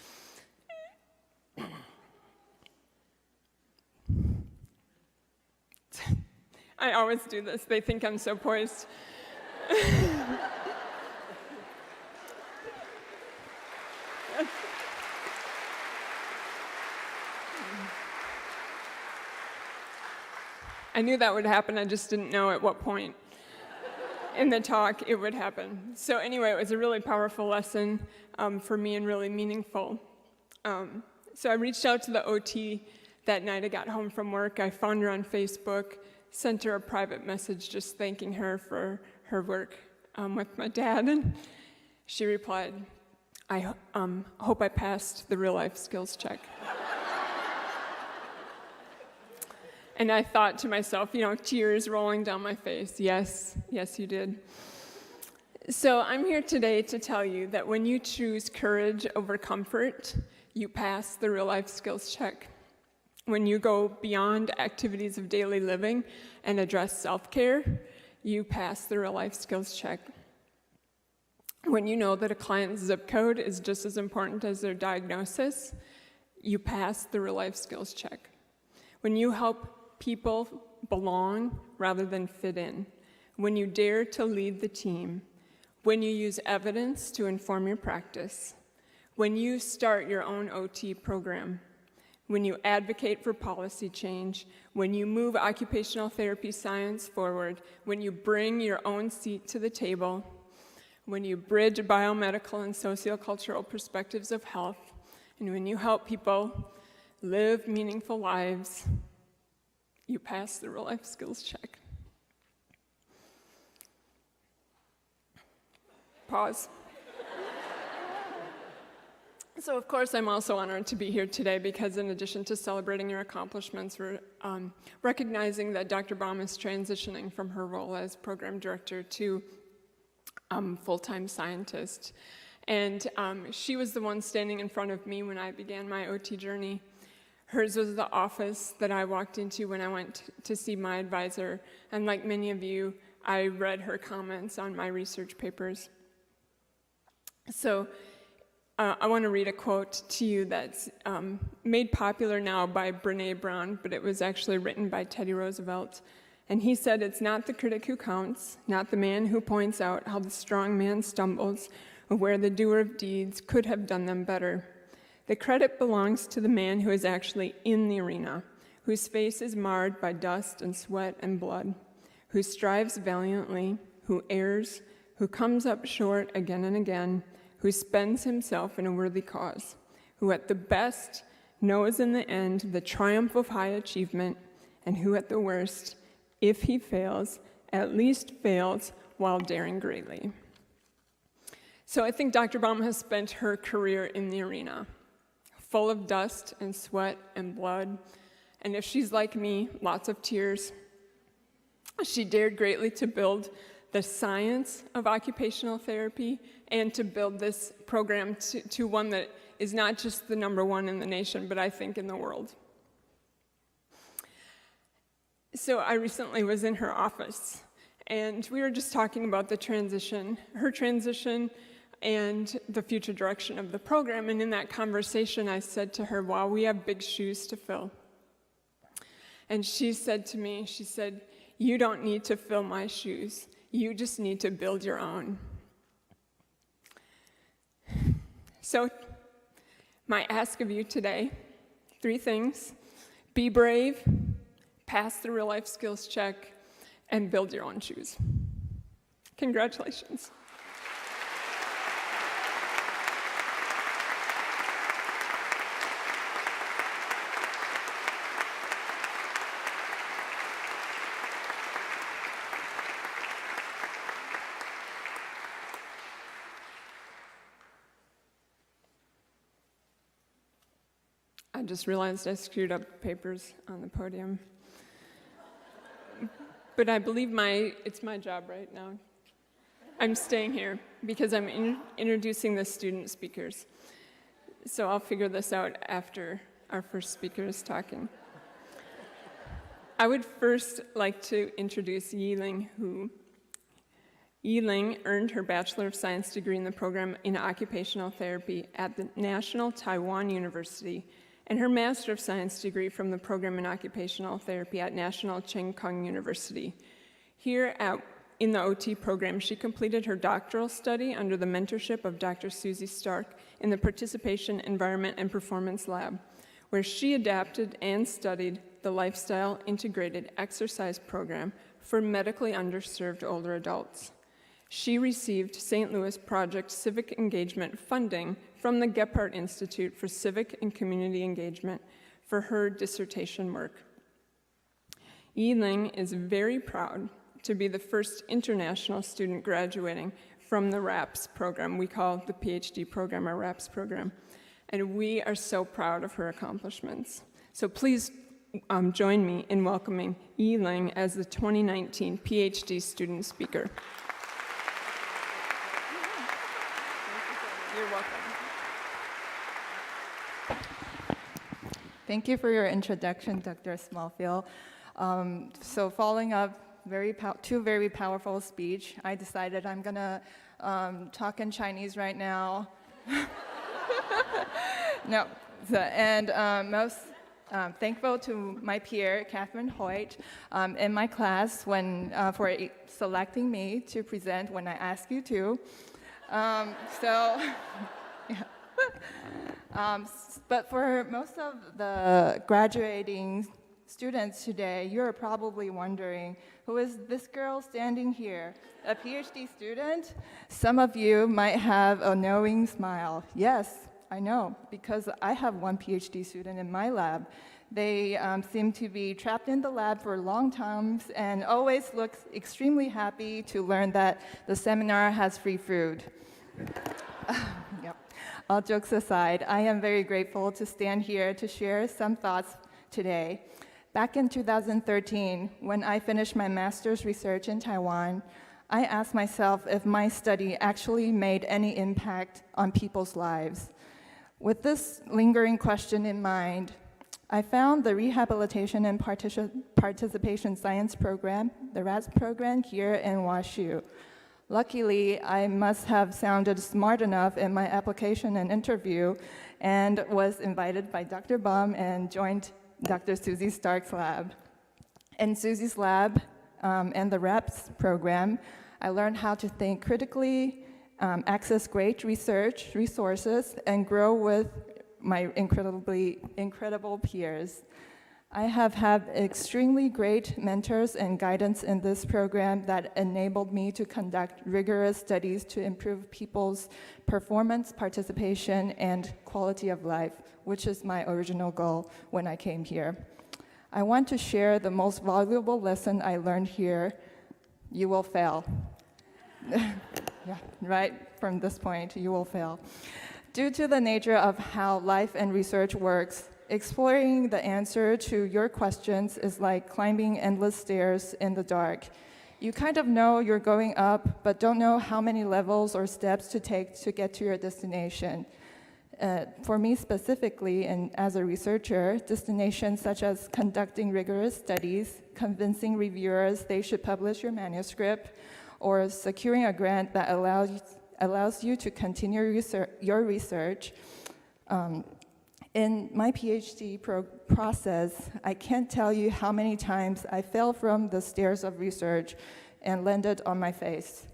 I always do this. They think I'm so poised. I knew that would happen, I just didn't know at what point in the talk it would happen. So anyway, it was a really powerful lesson for me and really meaningful. So I reached out to the OT that night I got home from work. I found her on Facebook, sent her a private message just thanking her for her work with my dad, and she replied, I hope I passed the real life skills check. And I thought to myself, tears rolling down my face, yes, you did. So I'm here today to tell you that when you choose courage over comfort, you pass the real life skills check. When you go beyond activities of daily living and address self-care, you pass the real life skills check. When you know that a client's zip code is just as important as their diagnosis, you pass the real life skills check. When you help people belong rather than fit in, when you dare to lead the team, when you use evidence to inform your practice, when you start your own OT program, when you advocate for policy change, when you move occupational therapy science forward, when you bring your own seat to the table, when you bridge biomedical and sociocultural perspectives of health, and when you help people live meaningful lives, you pass the real life skills check. Pause. So of course I'm also honored to be here today because in addition to celebrating your accomplishments, we're recognizing that Dr. Baum is transitioning from her role as program director to full-time scientist. And she was the one standing in front of me when I began my OT journey. Hers was the office that I walked into when I went to see my advisor. And like many of you, I read her comments on my research papers. So I want to read a quote to you that's made popular now by Brené Brown, but it was actually written by Teddy Roosevelt. And he said, "It's not the critic who counts, not the man who points out how the strong man stumbles, or where the doer of deeds could have done them better. The credit belongs to the man who is actually in the arena, whose face is marred by dust and sweat and blood, who strives valiantly, who errs, who comes up short again and again, who spends himself in a worthy cause, who at the best knows in the end the triumph of high achievement, and who at the worst, if he fails, at least fails while daring greatly." So I think Dr. Baum has spent her career in the arena, full of dust and sweat and blood, and if she's like me, lots of tears. She dared greatly to build the science of occupational therapy and to build this program to one that is not just the #1 in the nation, but I think in the world. So I recently was in her office, and we were just talking about the transition, her transition, and the future direction of the program. And in that conversation, I said to her, "Wow, we have big shoes to fill." And she said to me, she said, "You don't need to fill my shoes. You just need to build your own." So my ask of you today, 3 things: be brave, pass the real life skills check, and build your own shoes. Congratulations. I just realized I screwed up papers on the podium. But I believe it's my job right now. I'm staying here because I'm introducing the student speakers. So I'll figure this out after our first speaker is talking. I would first like to introduce Yiling, who Yiling earned her Bachelor of Science degree in the program in occupational therapy at the National Taiwan University and her Master of Science degree from the program in occupational therapy at National Cheng Kung University. Here in the OT program, she completed her doctoral study under the mentorship of Dr. Susie Stark in the Participation, Environment, and Performance Lab, where she adapted and studied the Lifestyle Integrated Exercise Program for medically underserved older adults. She received St. Louis Project Civic Engagement funding from the Gephardt Institute for Civic and Community Engagement for her dissertation work. Yi-Ling is very proud to be the first international student graduating from the RAPS program. We call the PhD program our RAPS program. And we are so proud of her accomplishments. So please join me in welcoming Yi-Ling as the 2019 PhD student speaker. You're welcome. Thank you for your introduction, Dr. Smallfield. So following up two very powerful speech, I decided I'm gonna talk in Chinese right now. No, most thankful to my peer, Catherine Hoyt, in my class for selecting me to present when I asked you to. But for most of the graduating students today, you're probably wondering, who is this girl standing here? A PhD student? Some of you might have a knowing smile. Yes, I know, because I have one PhD student in my lab. They seem to be trapped in the lab for long times and always look extremely happy to learn that the seminar has free food. Yep. All jokes aside, I am very grateful to stand here to share some thoughts today. Back in 2013, when I finished my master's research in Taiwan, I asked myself if my study actually made any impact on people's lives. With this lingering question in mind, I found the Rehabilitation and Participation Science program, the RAS program here in WashU. Luckily, I must have sounded smart enough in my application and interview and was invited by Dr. Baum and joined Dr. Susie Stark's lab. In Susie's lab and the RAPS program, I learned how to think critically, access great research resources, and grow with my incredible peers. I have had extremely great mentors and guidance in this program that enabled me to conduct rigorous studies to improve people's performance, participation, and quality of life, which is my original goal when I came here. I want to share the most valuable lesson I learned here. You will fail. Yeah, right from this point, you will fail. Due to the nature of how life and research works, exploring the answer to your questions is like climbing endless stairs in the dark. You kind of know you're going up, but don't know how many levels or steps to take to get to your destination. For me specifically, and as a researcher, destinations such as conducting rigorous studies, convincing reviewers they should publish your manuscript, or securing a grant that allows you to continue your research. In my PhD process, I can't tell you how many times I fell from the stairs of research and landed on my face.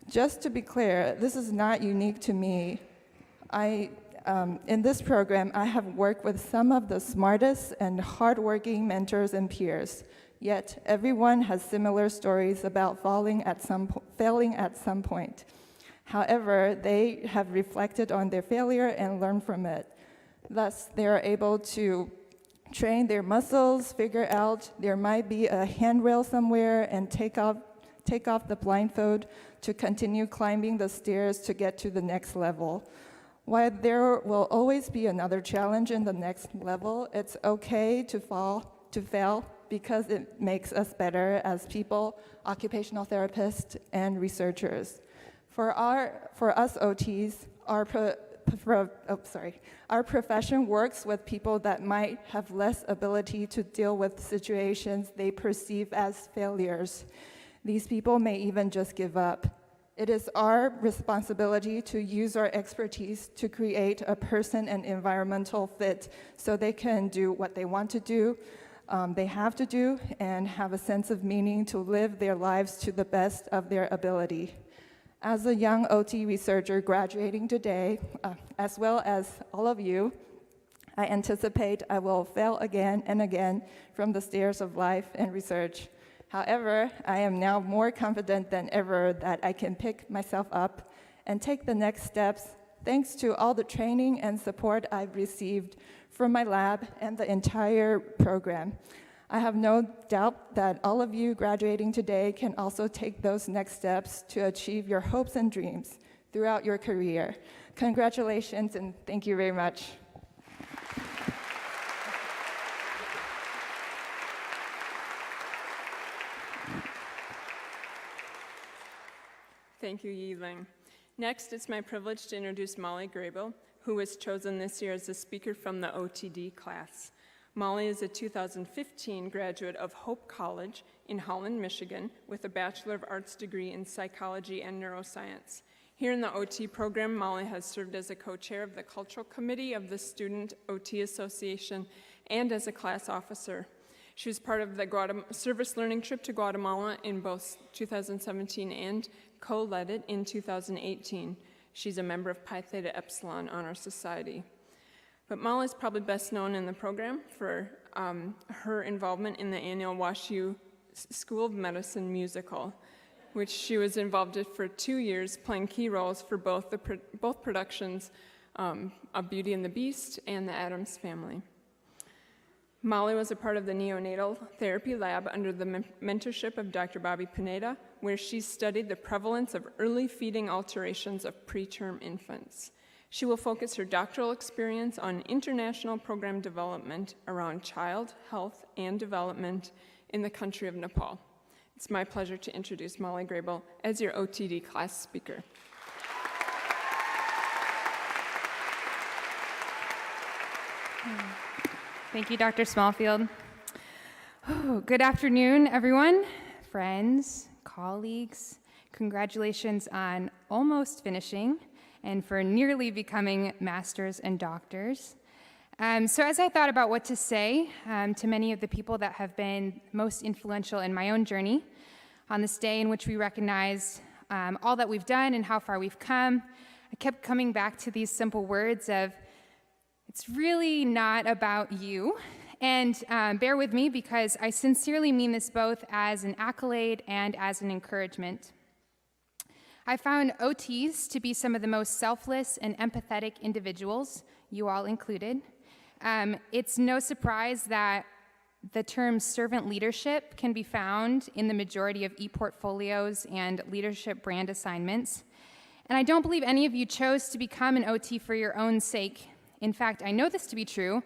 Just to be clear, this is not unique to me. In this program, I have worked with some of the smartest and hardworking mentors and peers. Yet, everyone has similar stories about failing at some point. However, they have reflected on their failure and learned from it. Thus, they are able to train their muscles, figure out there might be a handrail somewhere, and take off the blindfold to continue climbing the stairs to get to the next level. While there will always be another challenge in the next level, it's okay to fail, because it makes us better as people, occupational therapists, and researchers. For us OTs, our profession works with people that might have less ability to deal with situations they perceive as failures. These people may even just give up. It is our responsibility to use our expertise to create a person and environmental fit so they can do what they want to do, they have to do, and have a sense of meaning to live their lives to the best of their ability. As a young OT researcher graduating today, as well as all of you, I anticipate I will fail again and again from the stairs of life and research. However, I am now more confident than ever that I can pick myself up and take the next steps thanks to all the training and support I've received from my lab and the entire program. I have no doubt that all of you graduating today can also take those next steps to achieve your hopes and dreams throughout your career. Congratulations, and thank you very much. Thank you, Yi-Ling. Next, it's my privilege to introduce Molly Grable, who was chosen this year as a speaker from the OTD class. Molly is a 2015 graduate of Hope College in Holland, Michigan, with a Bachelor of Arts degree in Psychology and Neuroscience. Here in the OT program, Molly has served as a co-chair of the Cultural Committee of the Student OT Association and as a class officer. She was part of the service learning trip to Guatemala in both 2017 and co-led it in 2018. She's a member of Pi Theta Epsilon Honor Society. But Molly is probably best known in the program for her involvement in the annual WashU School of Medicine musical, which she was involved in for 2 years, playing key roles for both productions of Beauty and the Beast and the Addams Family. Molly was a part of the neonatal therapy lab under the mentorship of Dr. Bobby Pineda, where she studied the prevalence of early feeding alterations of preterm infants. She will focus her doctoral experience on international program development around child health and development in the country of Nepal. It's my pleasure to introduce Molly Grable as your OTD class speaker. Thank you, Dr. Smallfield. Oh, good afternoon, everyone, friends, colleagues. Congratulations on almost finishing and for nearly becoming masters and doctors. So as I thought about what to say to many of the people that have been most influential in my own journey on this day in which we recognize all that we've done and how far we've come, I kept coming back to these simple words of, it's really not about you. And bear with me because I sincerely mean this both as an accolade and as an encouragement. I found OTs to be some of the most selfless and empathetic individuals, you all included. It's no surprise that the term servant leadership can be found in the majority of e-portfolios and leadership brand assignments. And I don't believe any of you chose to become an OT for your own sake. In fact, I know this to be true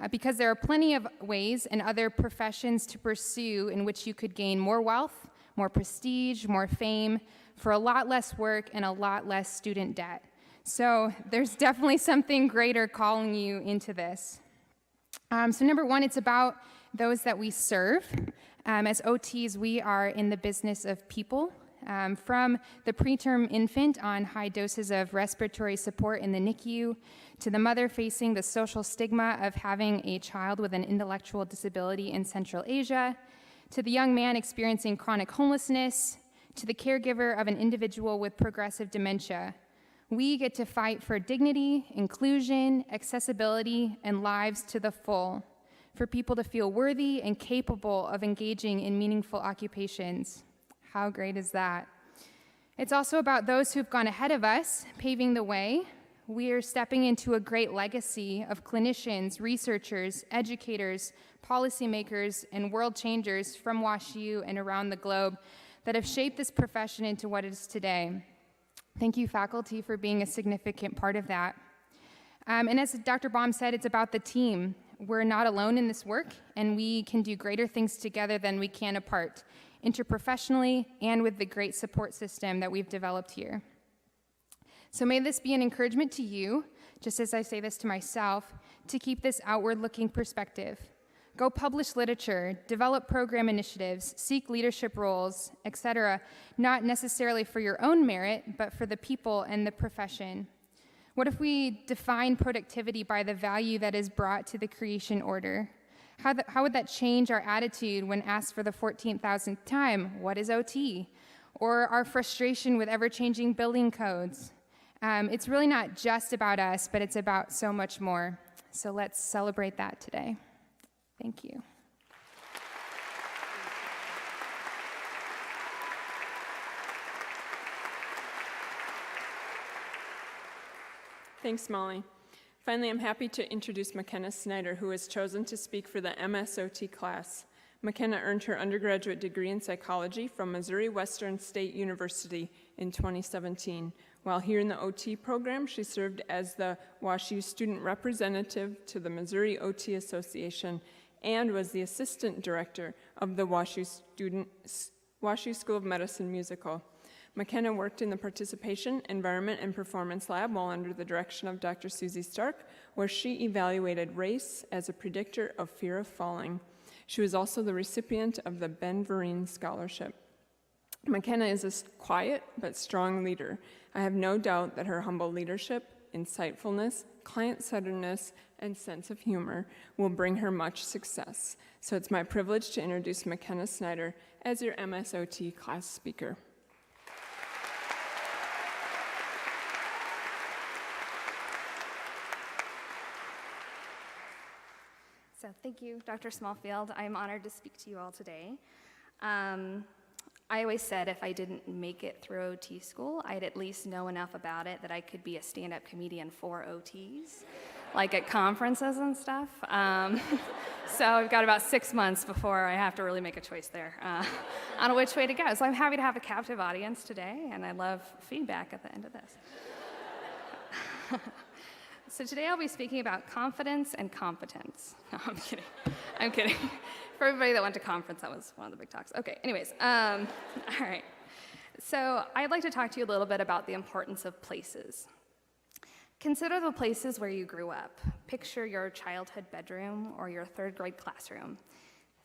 because there are plenty of ways and other professions to pursue in which you could gain more wealth, more prestige, more fame, for a lot less work and a lot less student debt. So there's definitely something greater calling you into this. So number one, it's about those that we serve. As OTs, we are in the business of people. From the preterm infant on high doses of respiratory support in the NICU, to the mother facing the social stigma of having a child with an intellectual disability in Central Asia, to the young man experiencing chronic homelessness, to the caregiver of an individual with progressive dementia. We get to fight for dignity, inclusion, accessibility, and lives to the full, for people to feel worthy and capable of engaging in meaningful occupations. How great is that? It's also about those who've gone ahead of us, paving the way. We are stepping into a great legacy of clinicians, researchers, educators, policymakers, and world changers from WashU and around the globe that have shaped this profession into what it is today. Thank you, faculty, for being a significant part of that. And as Dr. Baum said, it's about the team. We're not alone in this work, and we can do greater things together than we can apart, interprofessionally and with the great support system that we've developed here. So may this be an encouragement to you, just as I say this to myself, to keep this outward-looking perspective. Go publish literature, develop program initiatives, seek leadership roles, etc., not necessarily for your own merit, but for the people and the profession. What if we define productivity by the value that is brought to the creation order? How would that change our attitude when asked for the 14,000th time, what is OT? Or our frustration with ever-changing building codes? It's really not just about us, but it's about so much more. So let's celebrate that today. Thank you. Thanks, Molly. Finally, I'm happy to introduce McKenna Snyder, who was chosen to speak for the MSOT class. McKenna earned her undergraduate degree in psychology from Missouri Western State University in 2017. While here in the OT program, she served as the WashU student representative to the Missouri OT Association and was the assistant director of the WashU School of Medicine musical. McKenna worked in the Participation, Environment, and Performance Lab while under the direction of Dr. Susie Stark, where she evaluated race as a predictor of fear of falling. She was also the recipient of the Ben Vereen Scholarship. McKenna is a quiet but strong leader. I have no doubt that her humble leadership, insightfulness, client-centeredness, and sense of humor will bring her much success. So it's my privilege to introduce McKenna Snyder as your MSOT class speaker. So thank you, Dr. Smallfield. I'm honored to speak to you all today. I always said if I didn't make it through OT school, I'd at least know enough about it that I could be a stand-up comedian for OTs, like at conferences and stuff. So I've got about 6 months before I have to really make a choice there on which way to go. So I'm happy to have a captive audience today, and I love feedback at the end of this. So today I'll be speaking about confidence and competence. No, I'm kidding. I'm kidding. For everybody that went to conference, that was one of the big talks. Okay, anyways, all right. So I'd like to talk to you a little bit about the importance of places. Consider the places where you grew up. Picture your childhood bedroom or your third grade classroom.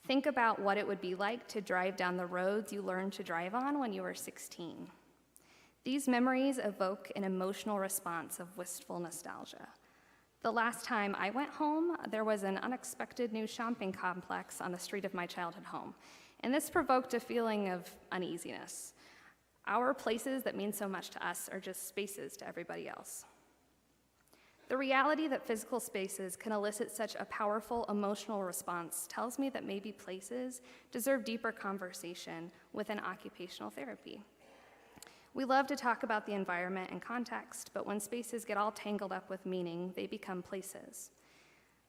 Think about what it would be like to drive down the roads you learned to drive on when you were 16. These memories evoke an emotional response of wistful nostalgia. The last time I went home, there was an unexpected new shopping complex on the street of my childhood home, and this provoked a feeling of uneasiness. Our places that mean so much to us are just spaces to everybody else. The reality that physical spaces can elicit such a powerful emotional response tells me that maybe places deserve deeper conversation within occupational therapy. We love to talk about the environment and context, but when spaces get all tangled up with meaning, they become places.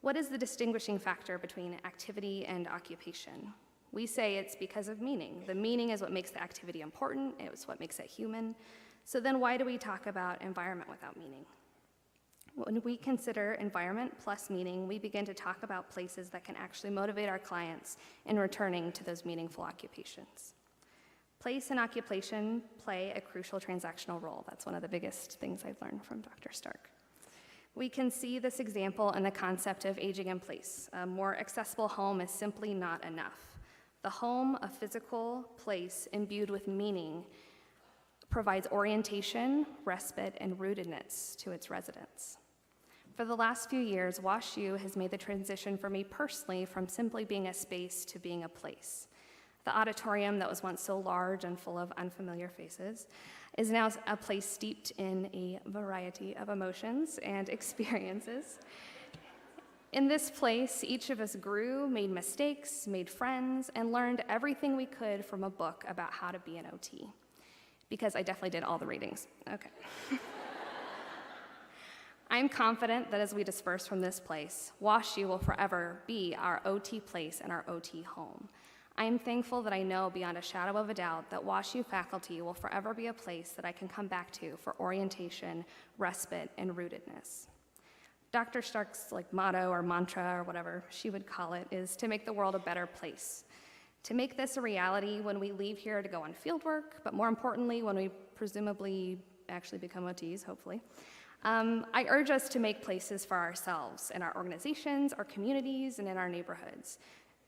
What is the distinguishing factor between activity and occupation? We say it's because of meaning. The meaning is what makes the activity important, it's what makes it human. So then why do we talk about environment without meaning? When we consider environment plus meaning, we begin to talk about places that can actually motivate our clients in returning to those meaningful occupations. Place and occupation play a crucial transactional role. That's one of the biggest things I've learned from Dr. Stark. We can see this example in the concept of aging in place. A more accessible home is simply not enough. The home, a physical place imbued with meaning, provides orientation, respite, and rootedness to its residents. For the last few years, WashU has made the transition for me personally from simply being a space to being a place. The auditorium that was once so large and full of unfamiliar faces is now a place steeped in a variety of emotions and experiences. In this place, each of us grew, made mistakes, made friends, and learned everything we could from a book about how to be an OT. Because I definitely did all the readings. Okay. I'm confident that as we disperse from this place, WashU will forever be our OT place and our OT home. I am thankful that I know beyond a shadow of a doubt that WashU faculty will forever be a place that I can come back to for orientation, respite, and rootedness. Dr. Stark's motto or mantra or whatever she would call it is to make the world a better place. To make this a reality when we leave here to go on field work, but more importantly, when we presumably actually become OTs, hopefully, I urge us to make places for ourselves in our organizations, our communities, and in our neighborhoods.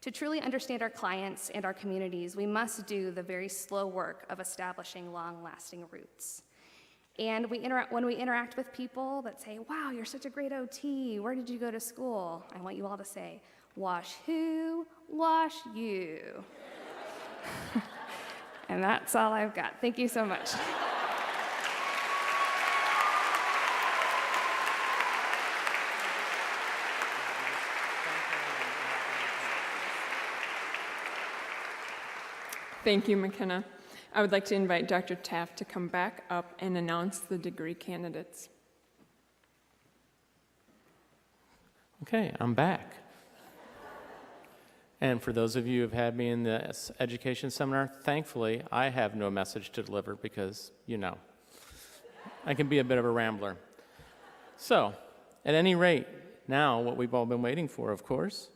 To truly understand our clients and our communities, we must do the very slow work of establishing long-lasting roots. And when we interact with people that say, wow, you're such a great OT, where did you go to school? I want you all to say, wash who? Wash you. And that's all I've got. Thank you so much. Thank you, McKenna. I would like to invite Dr. Taft to come back up and announce the degree candidates. Okay, I'm back. And for those of you who have had me in this education seminar, thankfully, I have no message to deliver because, you know, I can be a bit of a rambler. So, at any rate, now what we've all been waiting for, of course,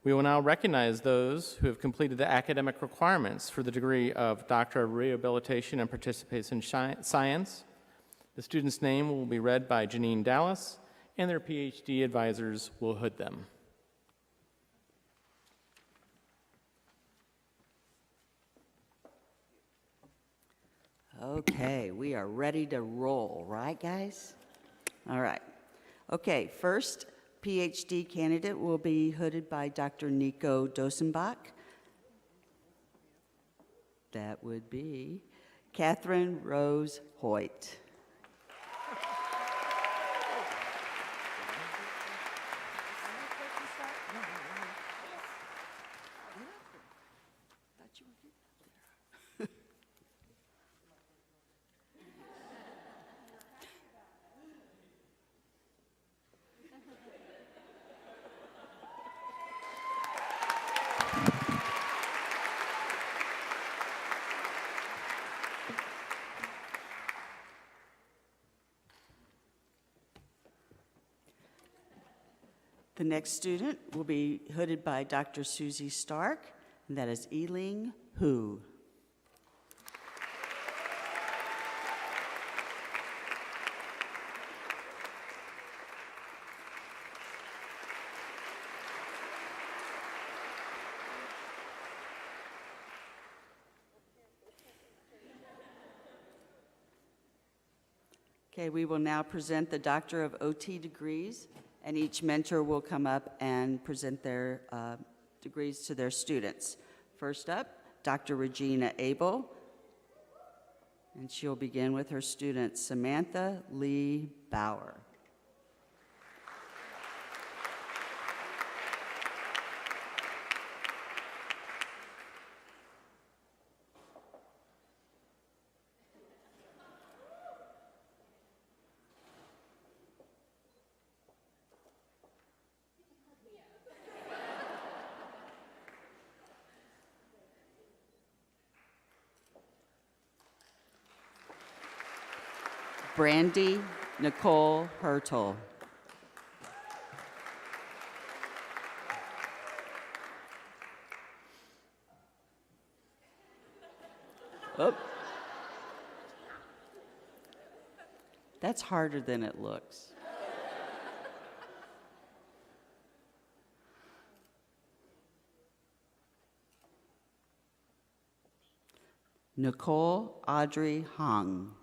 we will now recognize those who have completed the academic requirements for the degree of Doctor of Rehabilitation and Participation Science. The student's name will be read by Janine Dallas, and their PhD advisors will hood them. Okay, we are ready to roll, right, guys? All right. Okay, first PhD candidate will be hooded by Dr. Nico Dosenbach. That would be Catherine Rose Hoyt. The next student will be hooded by Dr. Susie Stark, and that is Eiling Hu. Okay, we will now present the Doctor of OT degrees, and each mentor will come up and present their degrees to their students. First up, Dr. Regina Abel, and she'll begin with her student, Samantha Lee Bauer. Brandy Nicole Hertel. Oh. That's harder than it looks. Nicole Audrey Hong.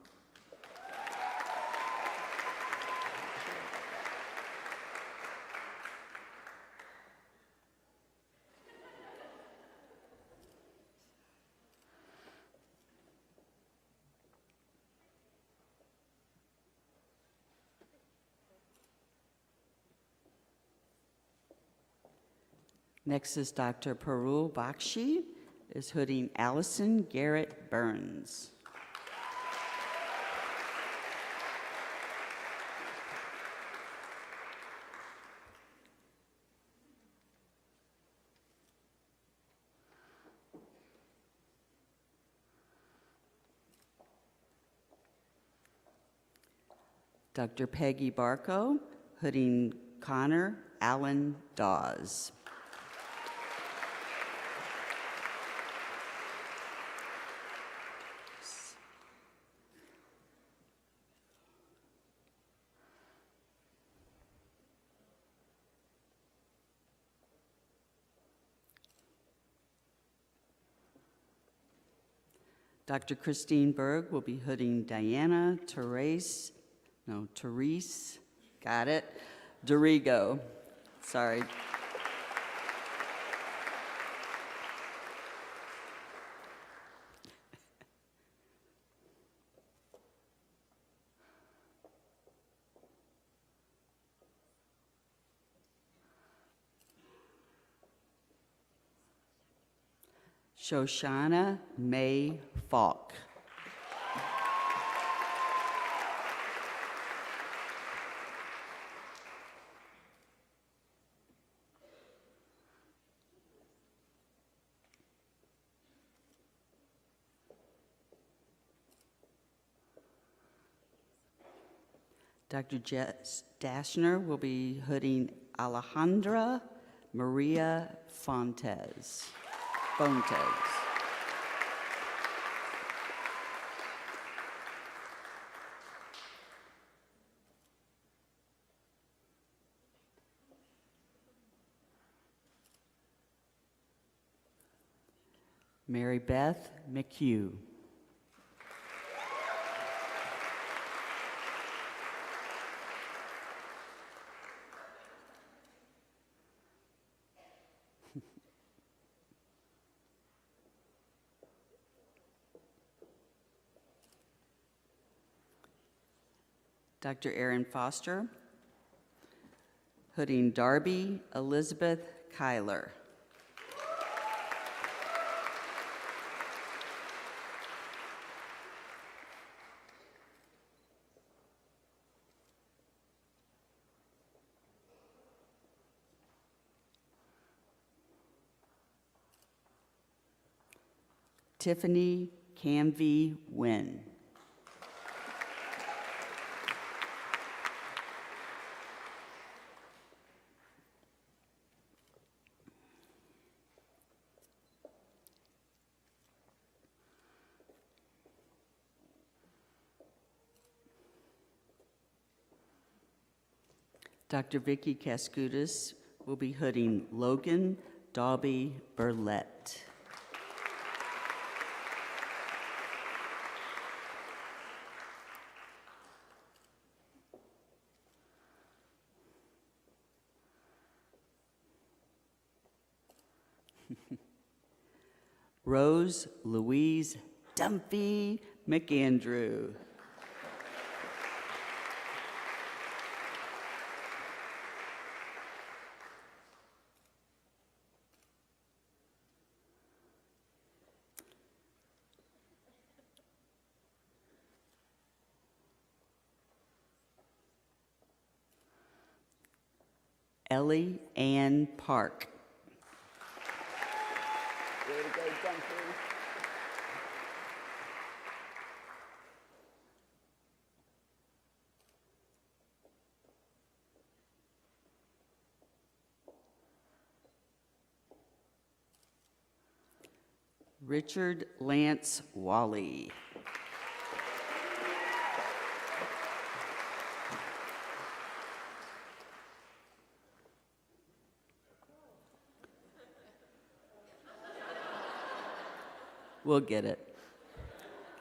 Next is Dr. Parul Bakshi, is hooding Allison Garrett Burns. Dr. Peggy Barco, hooding Connor Allen Dawes. Dr. Christine Berg will be hooding Diana Therese, got it, Dorigo, sorry. Shoshana May Falk. Dr. Jess Dashner will be hooding Alejandra Maria Fontes. Mary Beth McHugh. Dr. Erin Foster, hooding Darby Elizabeth Kyler. Tiffany Canvey Wynn. Dr. Vicky Cascudis will be hooding Logan Dalby Burlett. Rose Louise Dumpy McAndrew. Ellie Ann Park. Way to go, Dumpy. Richard Lance Wally. We'll get it.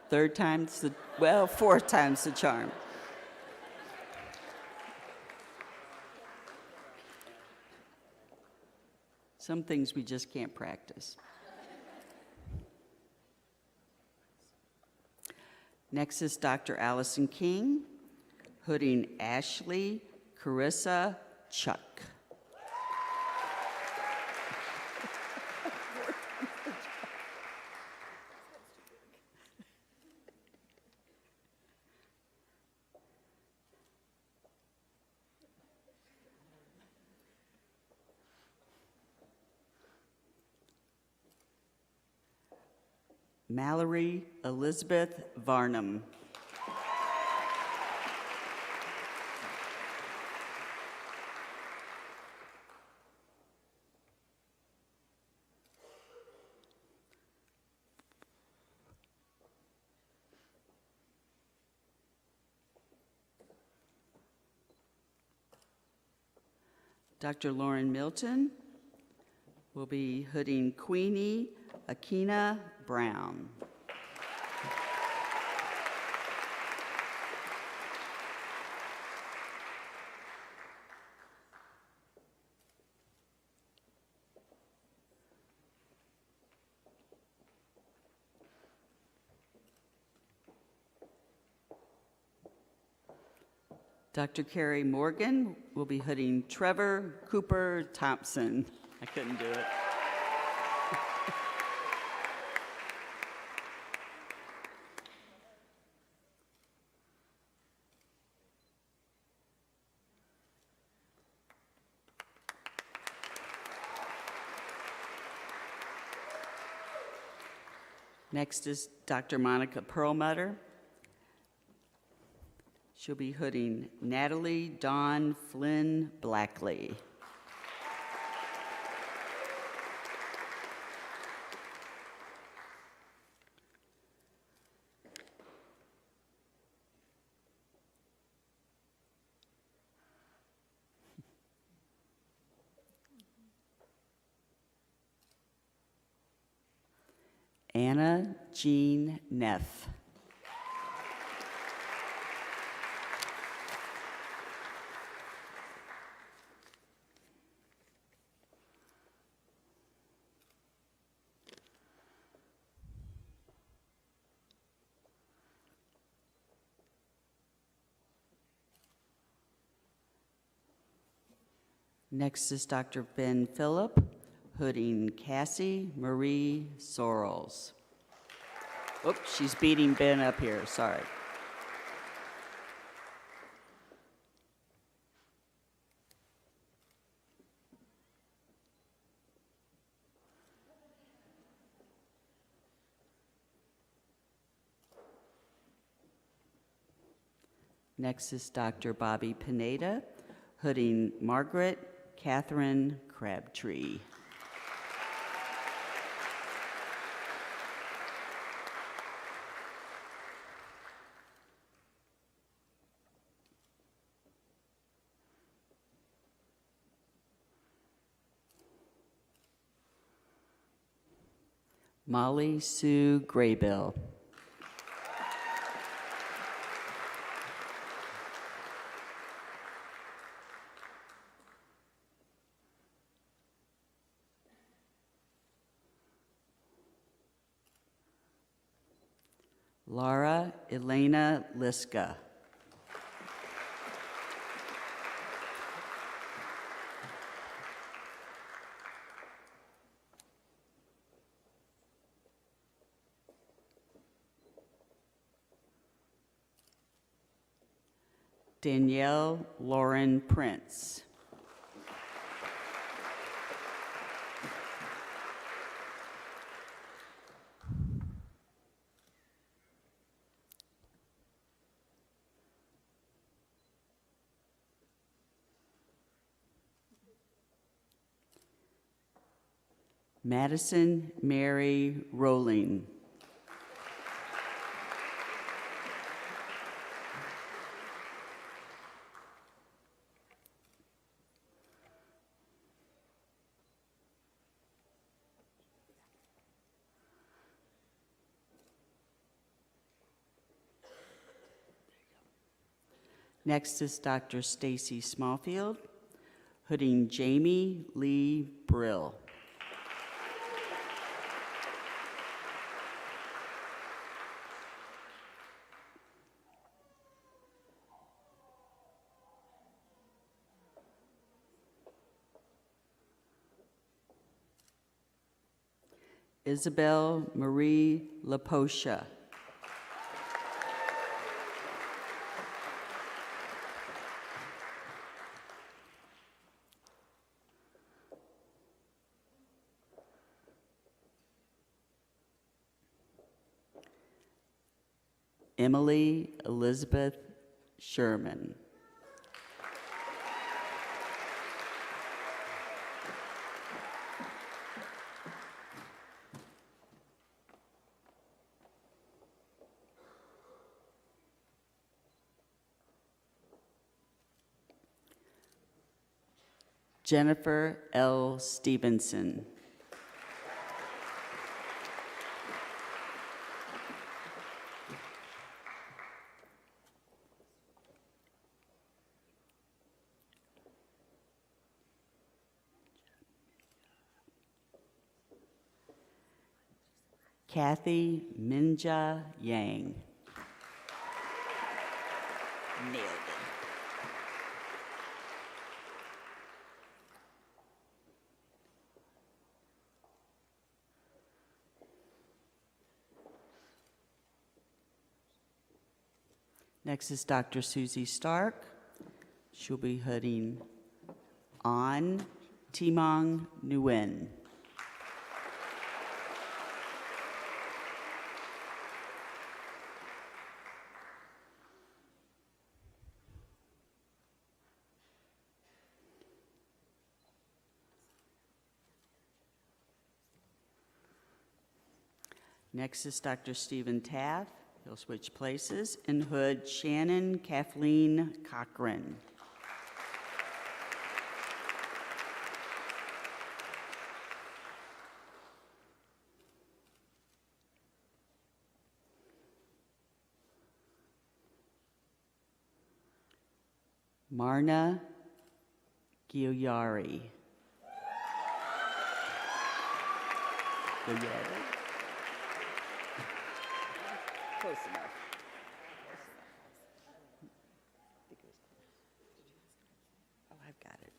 Fourth time's the charm. Some things we just can't practice. Next is Dr. Allison King, hooding Ashley Carissa Chuck. Mallory Elizabeth Varnum. Dr. Lauren Milton will be hooding Queenie Akina Brown. Dr. Carrie Morgan will be hooding Trevor Cooper Thompson. I couldn't do it. Next is Dr. Monica Perlmutter. She'll be hooding Natalie Dawn Flynn Blackley. Anna Jean Neff. Next is Dr. Ben Phillip, hooding Cassie Marie Sorrells. Oops, she's beating Ben up here, sorry. Next is Dr. Bobby Pineda, hooding Margaret Catherine Crabtree. Molly Sue Graybill. Laura Elena Liska. Danielle Lauren Prince. Madison Mary Rowling. Next is Dr. Stacy Smallfield, hooding Jamie Lee Brill. Isabel Marie Laposha. Emily Elizabeth Sherman. Jennifer L. Stevenson. Kathy Minja Yang. Nailed it. Next is Dr. Susie Stark. She'll be hooding An Timong Nguyen. Next is Dr. Stephen Taft. He'll switch places. In hood, Shannon Kathleen Cochran. Marna Gioiari. Close enough. Oh, I've got it.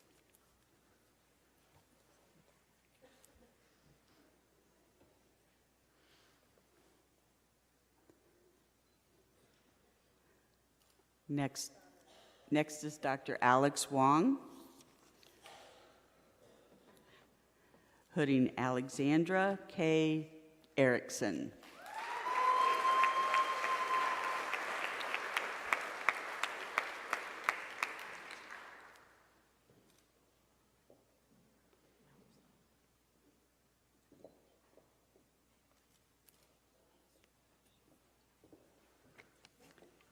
Next is Dr. Alex Wong. Hooding Alexandra K. Erickson.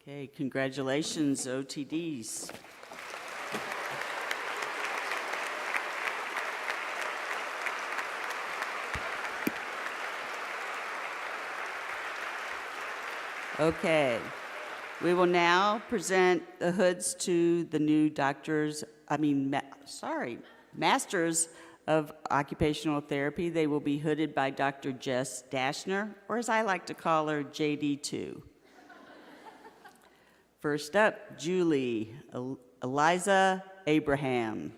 Okay, congratulations, OTDs. Okay, we will now present the hoods to the new Masters of Occupational Therapy. They will be hooded by Dr. Jess Dashner, or as I like to call her, JD2. First up, Julie Eliza Abraham.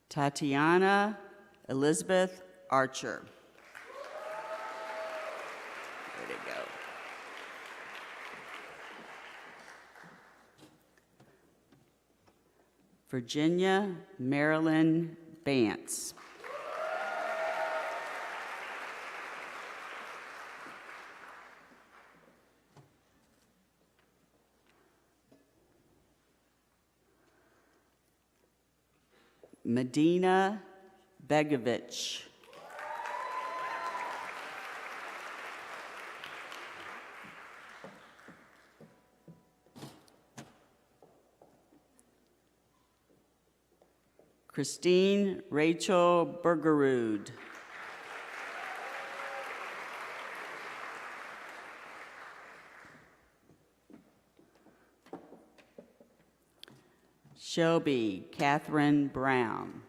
Tatiana Elizabeth Archer. There they go. Virginia Marilyn Bance. Medina Begovic. Christine Rachel Bergerud. Shelby Catherine Brown.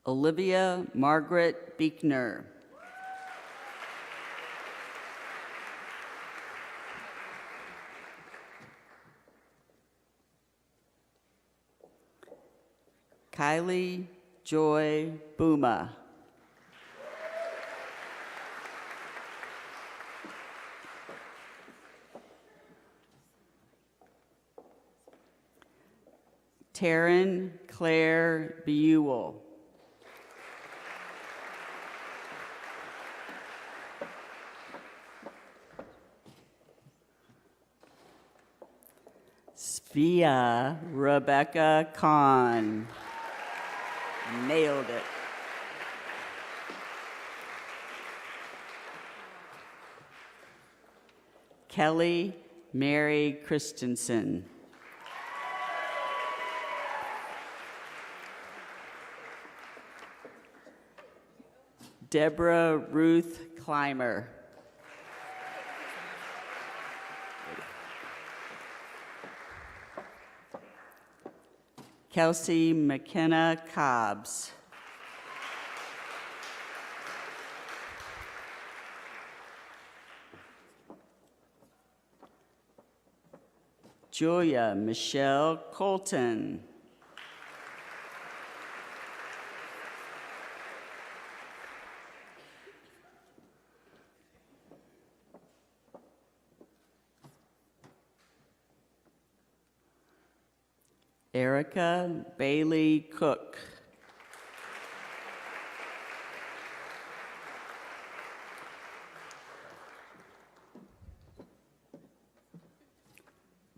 Olivia Margaret Beekner. Kylie Joy Booma. Taryn Claire Buell. Svia Rebecca Kahn. Nailed it. Kelly Mary Christensen. Deborah Ruth Clymer. Kelsey McKenna Cobbs. Julia Michelle Colton. Erica Bailey Cook.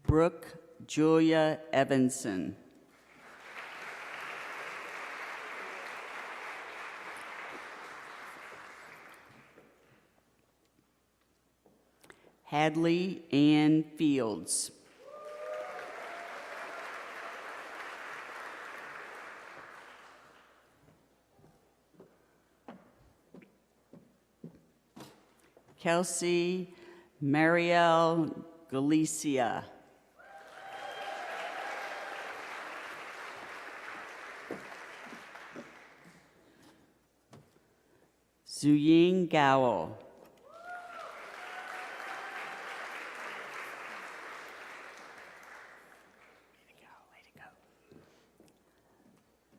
Brooke Julia Evanson. Hadley Ann Fields. Kelsey Marielle Galicia. Zuying Gao.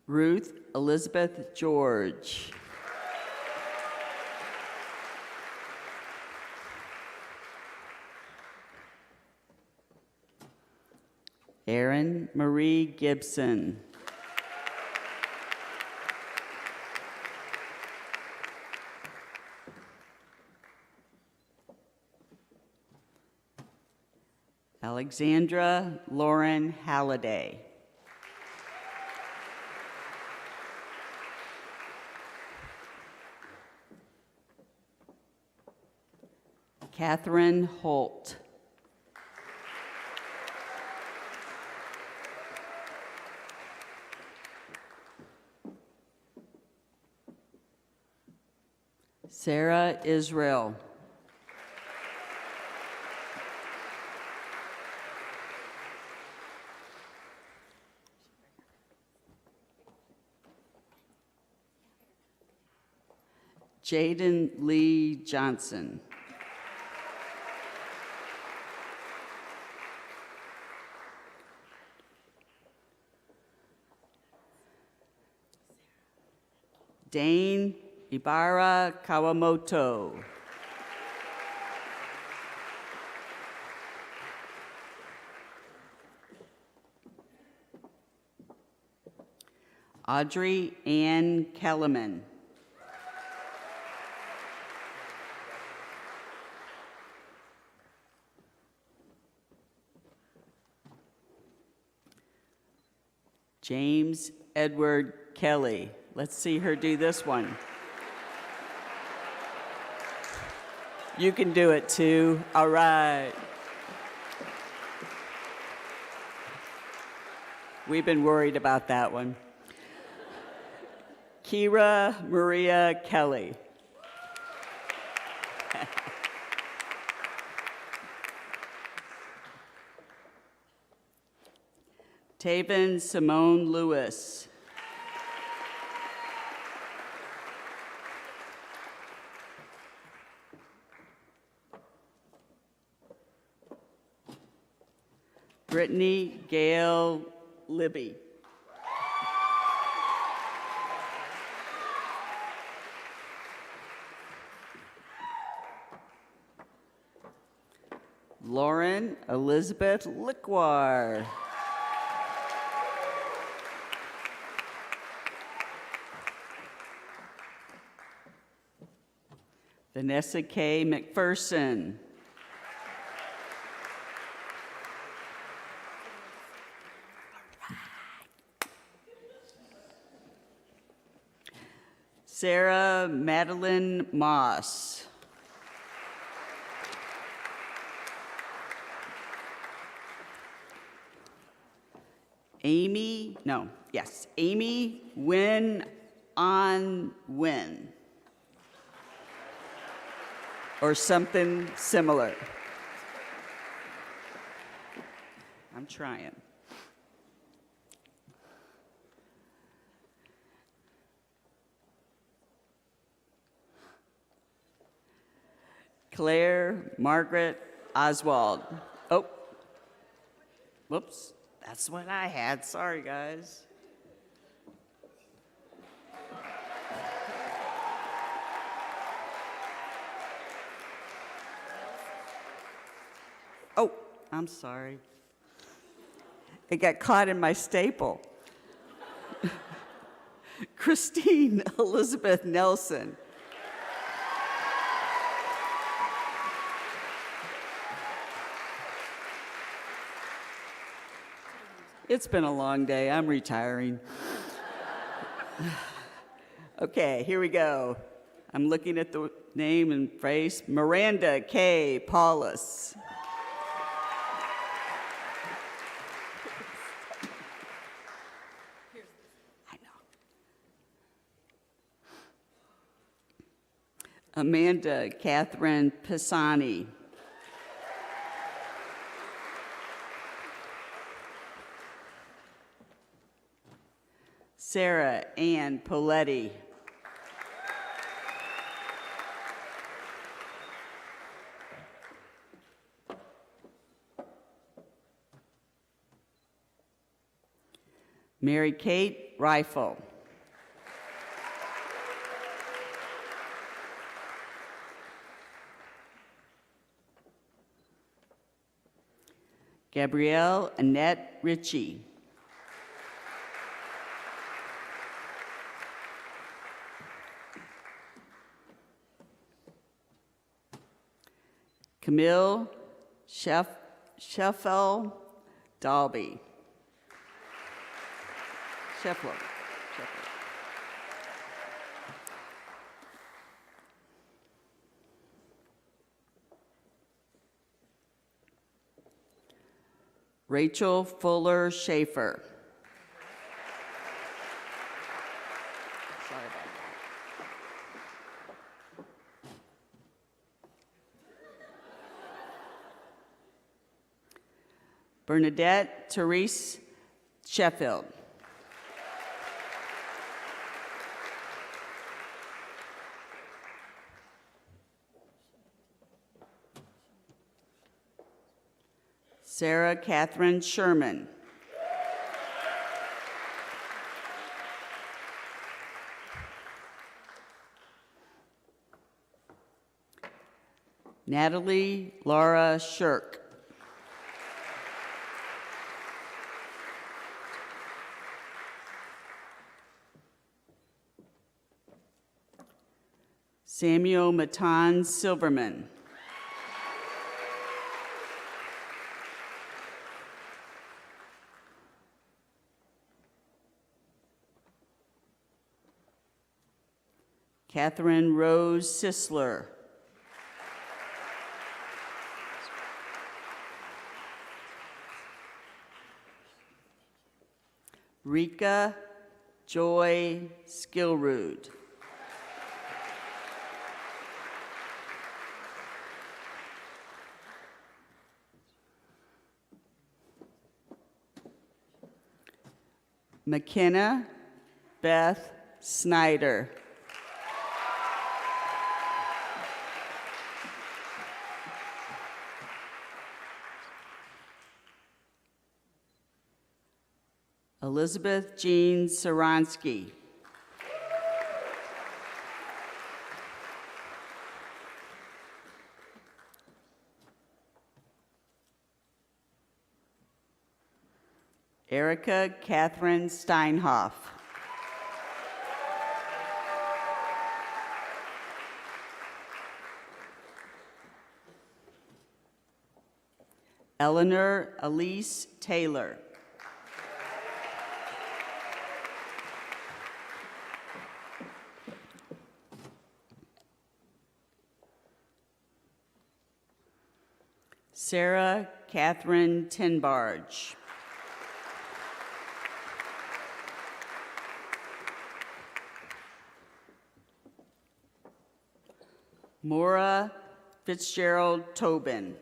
Ruth Elizabeth George. Erin Marie Gibson. Alexandra Lauren Halliday. Catherine Holt. Sarah Israel. Jaden Lee Johnson. Dane Ibarra Kawamoto. Audrey Ann Kellerman. James Edward Kelly. Let's see her do this one. You can do it too. All right. We've been worried about that one. Kira Maria Kelly. Taven Simone Lewis. Brittany Gail Libby. Lauren Elizabeth Liquar. Vanessa K. McPherson. Sarah Madeline Moss. Amy Win on Win. Or something similar. I'm trying. Claire Margaret Oswald. Oh, whoops, that's what I had. Sorry, guys. Oh, I'm sorry. It got caught in my staple. Christine Elizabeth Nelson. It's been a long day. I'm retiring. Okay, here we go. I'm looking at the name and face. Miranda K. Paulus. I know. Amanda Catherine Pisani. Sarah Ann Poletti. Mary Kate Rifle. Gabrielle Annette Ritchie. Camille Sheffel Dalby. Sheffler. Rachel Fuller Schaefer. Sorry about that. Bernadette Therese Sheffield. Sarah Catherine Sherman. Natalie Laura Shirk. Samuel Matan Silverman. Catherine Rose Sisler. Rika Joy Skillrood. McKenna Beth Snyder. Elizabeth Jean Saransky. Erica Catherine Steinhoff. Eleanor Elise Taylor. Sarah Catherine Tinbarge. Maura Fitzgerald Tobin.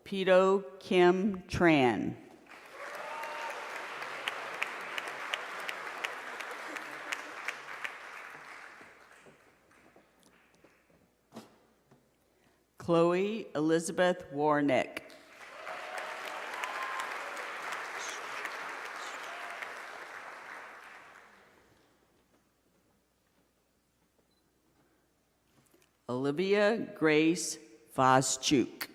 Pito Kim Tran. Chloe Elizabeth Warnick. Olivia Grace Voschuk.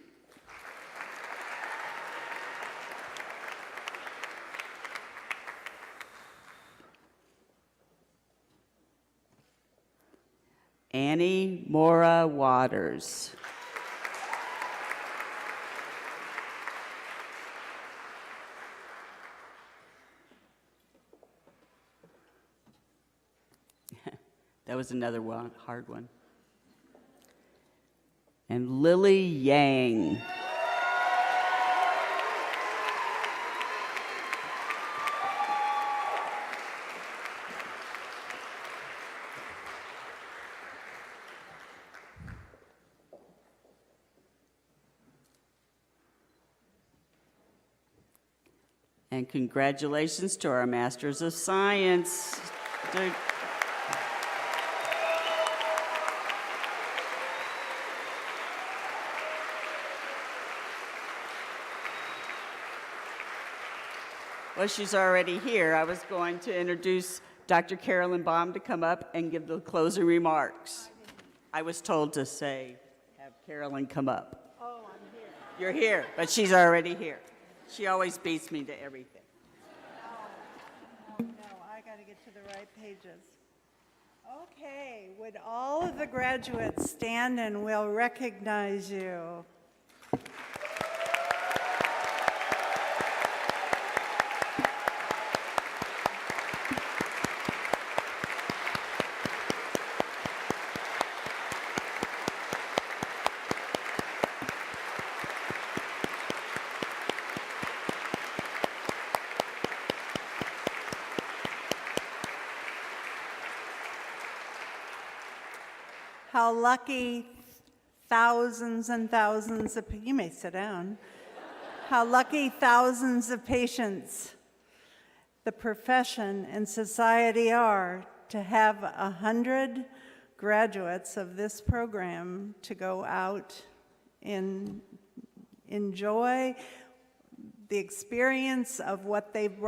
Annie Mora Waters. That was another one, hard one. And Lily Yang. And congratulations to our Masters of Science. Well, she's already here. I was going to introduce Dr. Carolyn Baum to come up and give the closing remarks. I was told to have Carolyn come up. Oh, I'm here. You're here, but she's already here. She always beats me to everything. Oh, no, I got to get to the right pages. Okay, would all of the graduates stand and we'll recognize you? How lucky thousands and thousands of, you may sit down. How lucky thousands of patients, the profession and society are to have 100 graduates of this program to go out and enjoy the experience of what they've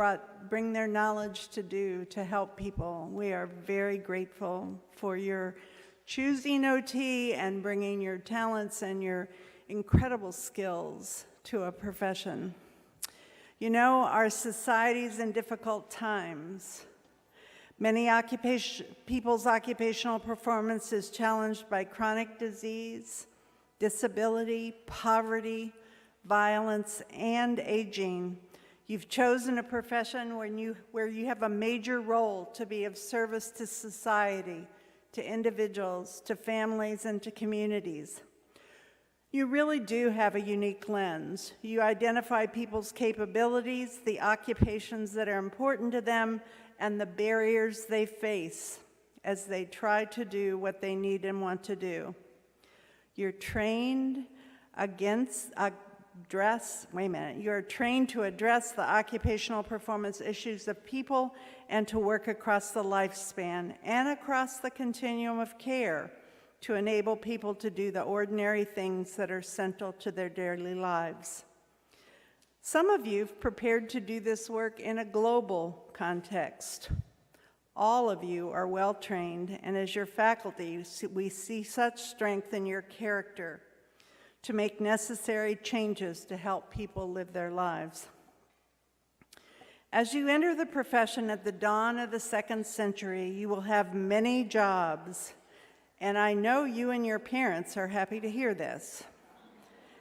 bring their knowledge to do to help people. We are very grateful for your choosing OT and bringing your talents and your incredible skills to a profession. You know, our society's in difficult times. Many people's occupational performance is challenged by chronic disease, disability, poverty, violence, and aging. You've chosen a profession where you have a major role to be of service to society, to individuals, to families, and to communities. You really do have a unique lens. You identify people's capabilities, the occupations that are important to them, and the barriers they face as they try to do what they need and want to do. You're trained You're trained to address the occupational performance issues of people and to work across the lifespan and across the continuum of care to enable people to do the ordinary things that are central to their daily lives. Some of you've prepared to do this work in a global context. All of you are well-trained, and as your faculty, we see such strength in your character to make necessary changes to help people live their lives. As you enter the profession at the dawn of the 2nd century, you will have many jobs, and I know you and your parents are happy to hear this.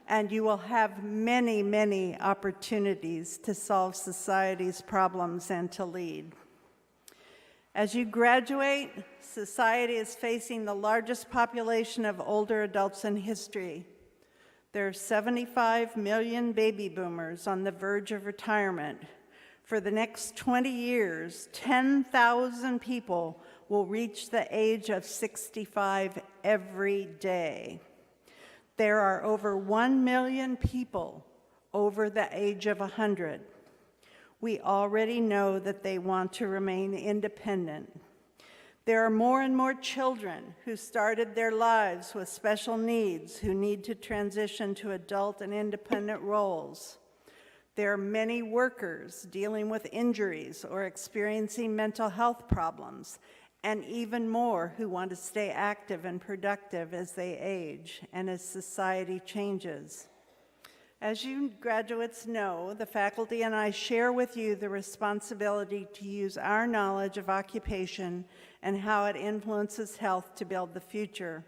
And you will have many, many opportunities to solve society's problems and to lead. As you graduate, society is facing the largest population of older adults in history. There are 75 million baby boomers on the verge of retirement. For the next 20 years, 10,000 people will reach the age of 65 every day. There are over 1 million people over the age of 100. We already know that they want to remain independent. There are more and more children who started their lives with special needs who need to transition to adult and independent roles. There are many workers dealing with injuries or experiencing mental health problems, and even more who want to stay active and productive as they age and as society changes. As you graduates know, the faculty and I share with you the responsibility to use our knowledge of occupation and how it influences health to build the future.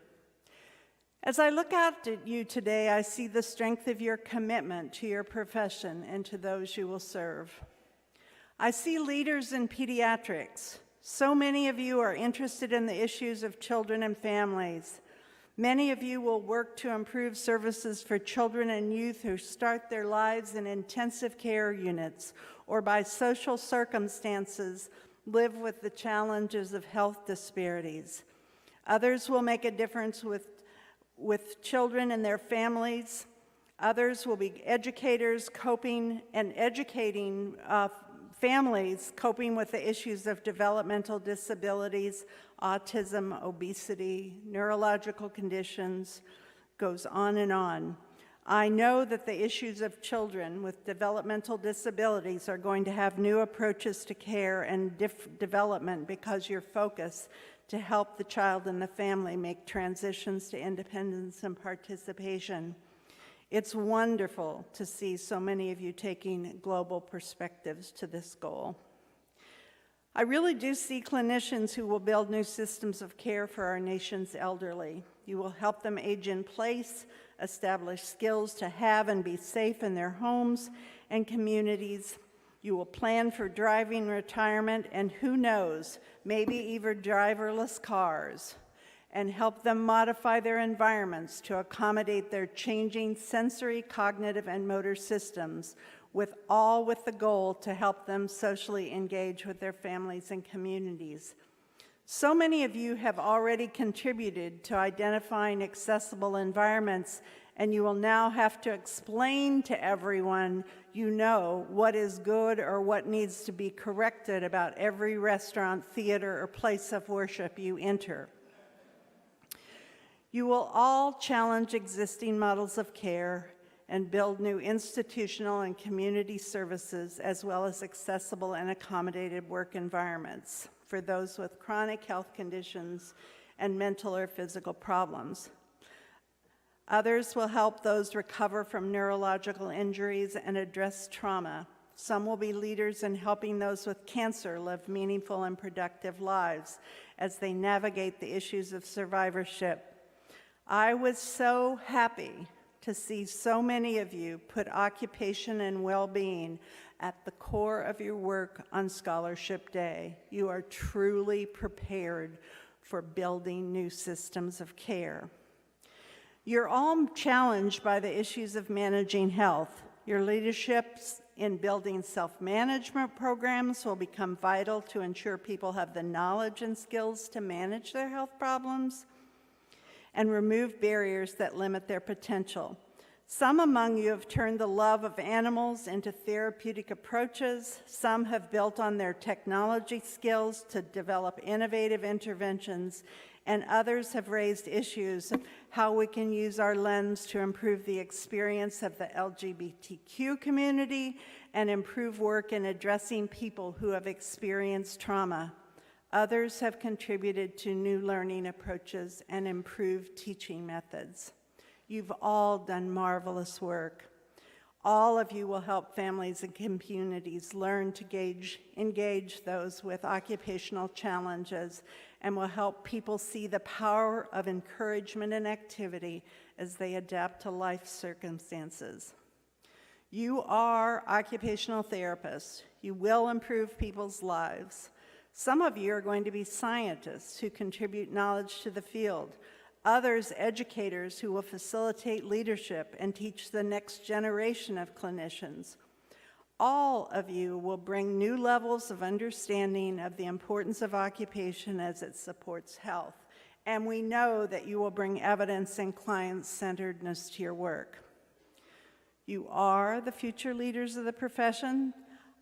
As I look out at you today, I see the strength of your commitment to your profession and to those you will serve. I see leaders in pediatrics. So many of you are interested in the issues of children and families. Many of you will work to improve services for children and youth who start their lives in intensive care units or by social circumstances live with the challenges of health disparities. Others will make a difference with children and their families. Others will be educators coping and educating families coping with the issues of developmental disabilities, autism, obesity, neurological conditions, goes on and on. I know that the issues of children with developmental disabilities are going to have new approaches to care and development because your focus to help the child and the family make transitions to independence and participation. It's wonderful to see so many of you taking global perspectives to this goal. I really do see clinicians who will build new systems of care for our nation's elderly. You will help them age in place, establish skills to have and be safe in their homes and communities. You will plan for driving retirement and who knows, maybe even driverless cars, and help them modify their environments to accommodate their changing sensory, cognitive, and motor systems, with the goal to help them socially engage with their families and communities. So many of you have already contributed to identifying accessible environments, and you will now have to explain to everyone you know what is good or what needs to be corrected about every restaurant, theater, or place of worship you enter. You will all challenge existing models of care and build new institutional and community services, as well as accessible and accommodated work environments for those with chronic health conditions and mental or physical problems. Others will help those recover from neurological injuries and address trauma. Some will be leaders in helping those with cancer live meaningful and productive lives as they navigate the issues of survivorship. I was so happy to see so many of you put occupation and well-being at the core of your work on Scholarship Day. You are truly prepared for building new systems of care. You're all challenged by the issues of managing health. Your leaderships in building self-management programs will become vital to ensure people have the knowledge and skills to manage their health problems and remove barriers that limit their potential. Some among you have turned the love of animals into therapeutic approaches. Some have built on their technology skills to develop innovative interventions, and others have raised issues of how we can use our lens to improve the experience of the LGBTQ community and improve work in addressing people who have experienced trauma. Others have contributed to new learning approaches and improved teaching methods. You've all done marvelous work. All of you will help families and communities learn to engage those with occupational challenges and will help people see the power of encouragement and activity as they adapt to life circumstances. You are occupational therapists. You will improve people's lives. Some of you are going to be scientists who contribute knowledge to the field. Others, educators who will facilitate leadership and teach the next generation of clinicians. All of you will bring new levels of understanding of the importance of occupation as it supports health. And we know that you will bring evidence and client-centeredness to your work. You are the future leaders of the profession.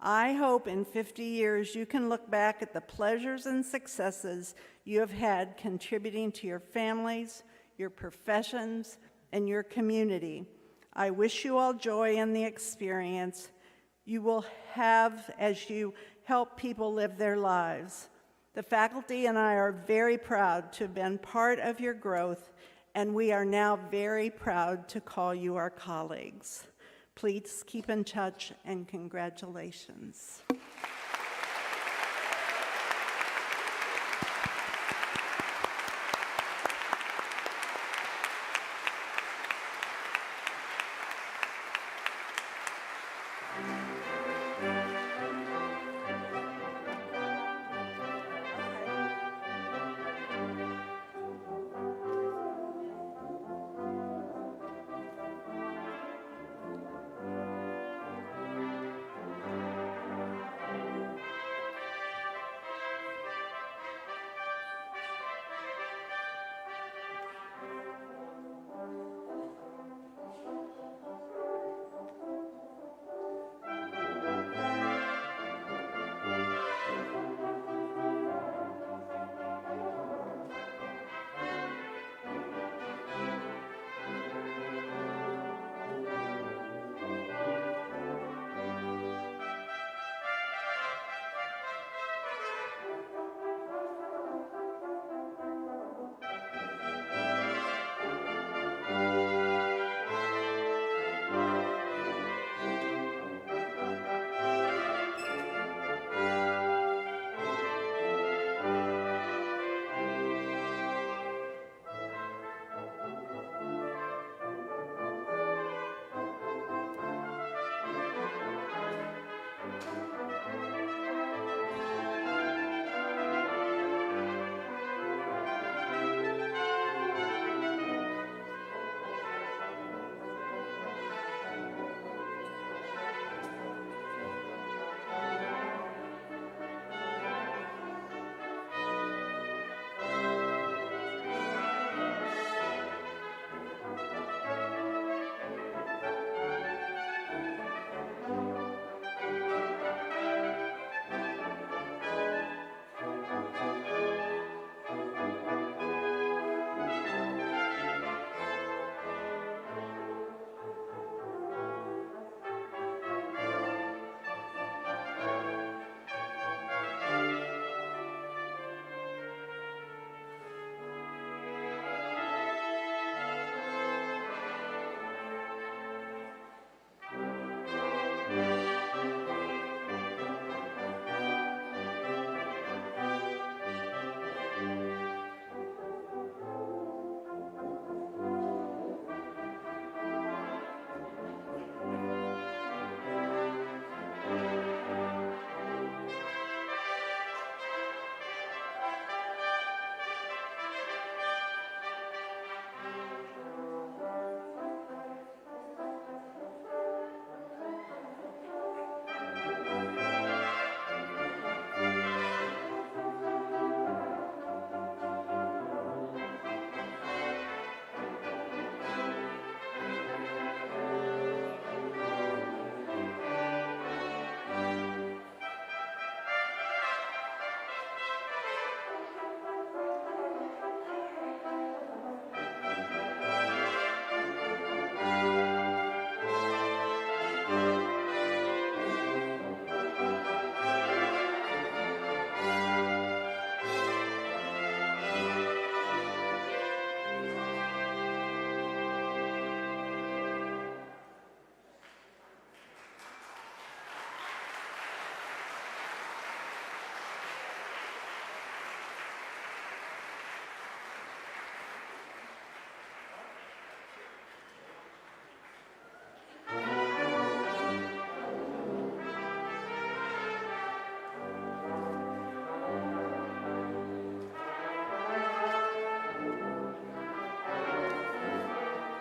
I hope in 50 years you can look back at the pleasures and successes you have had contributing to your families, your professions, and your community. I wish you all joy in the experience you will have as you help people live their lives. The faculty and I are very proud to have been part of your growth, and we are now very proud to call you our colleagues. Please keep in touch, and congratulations.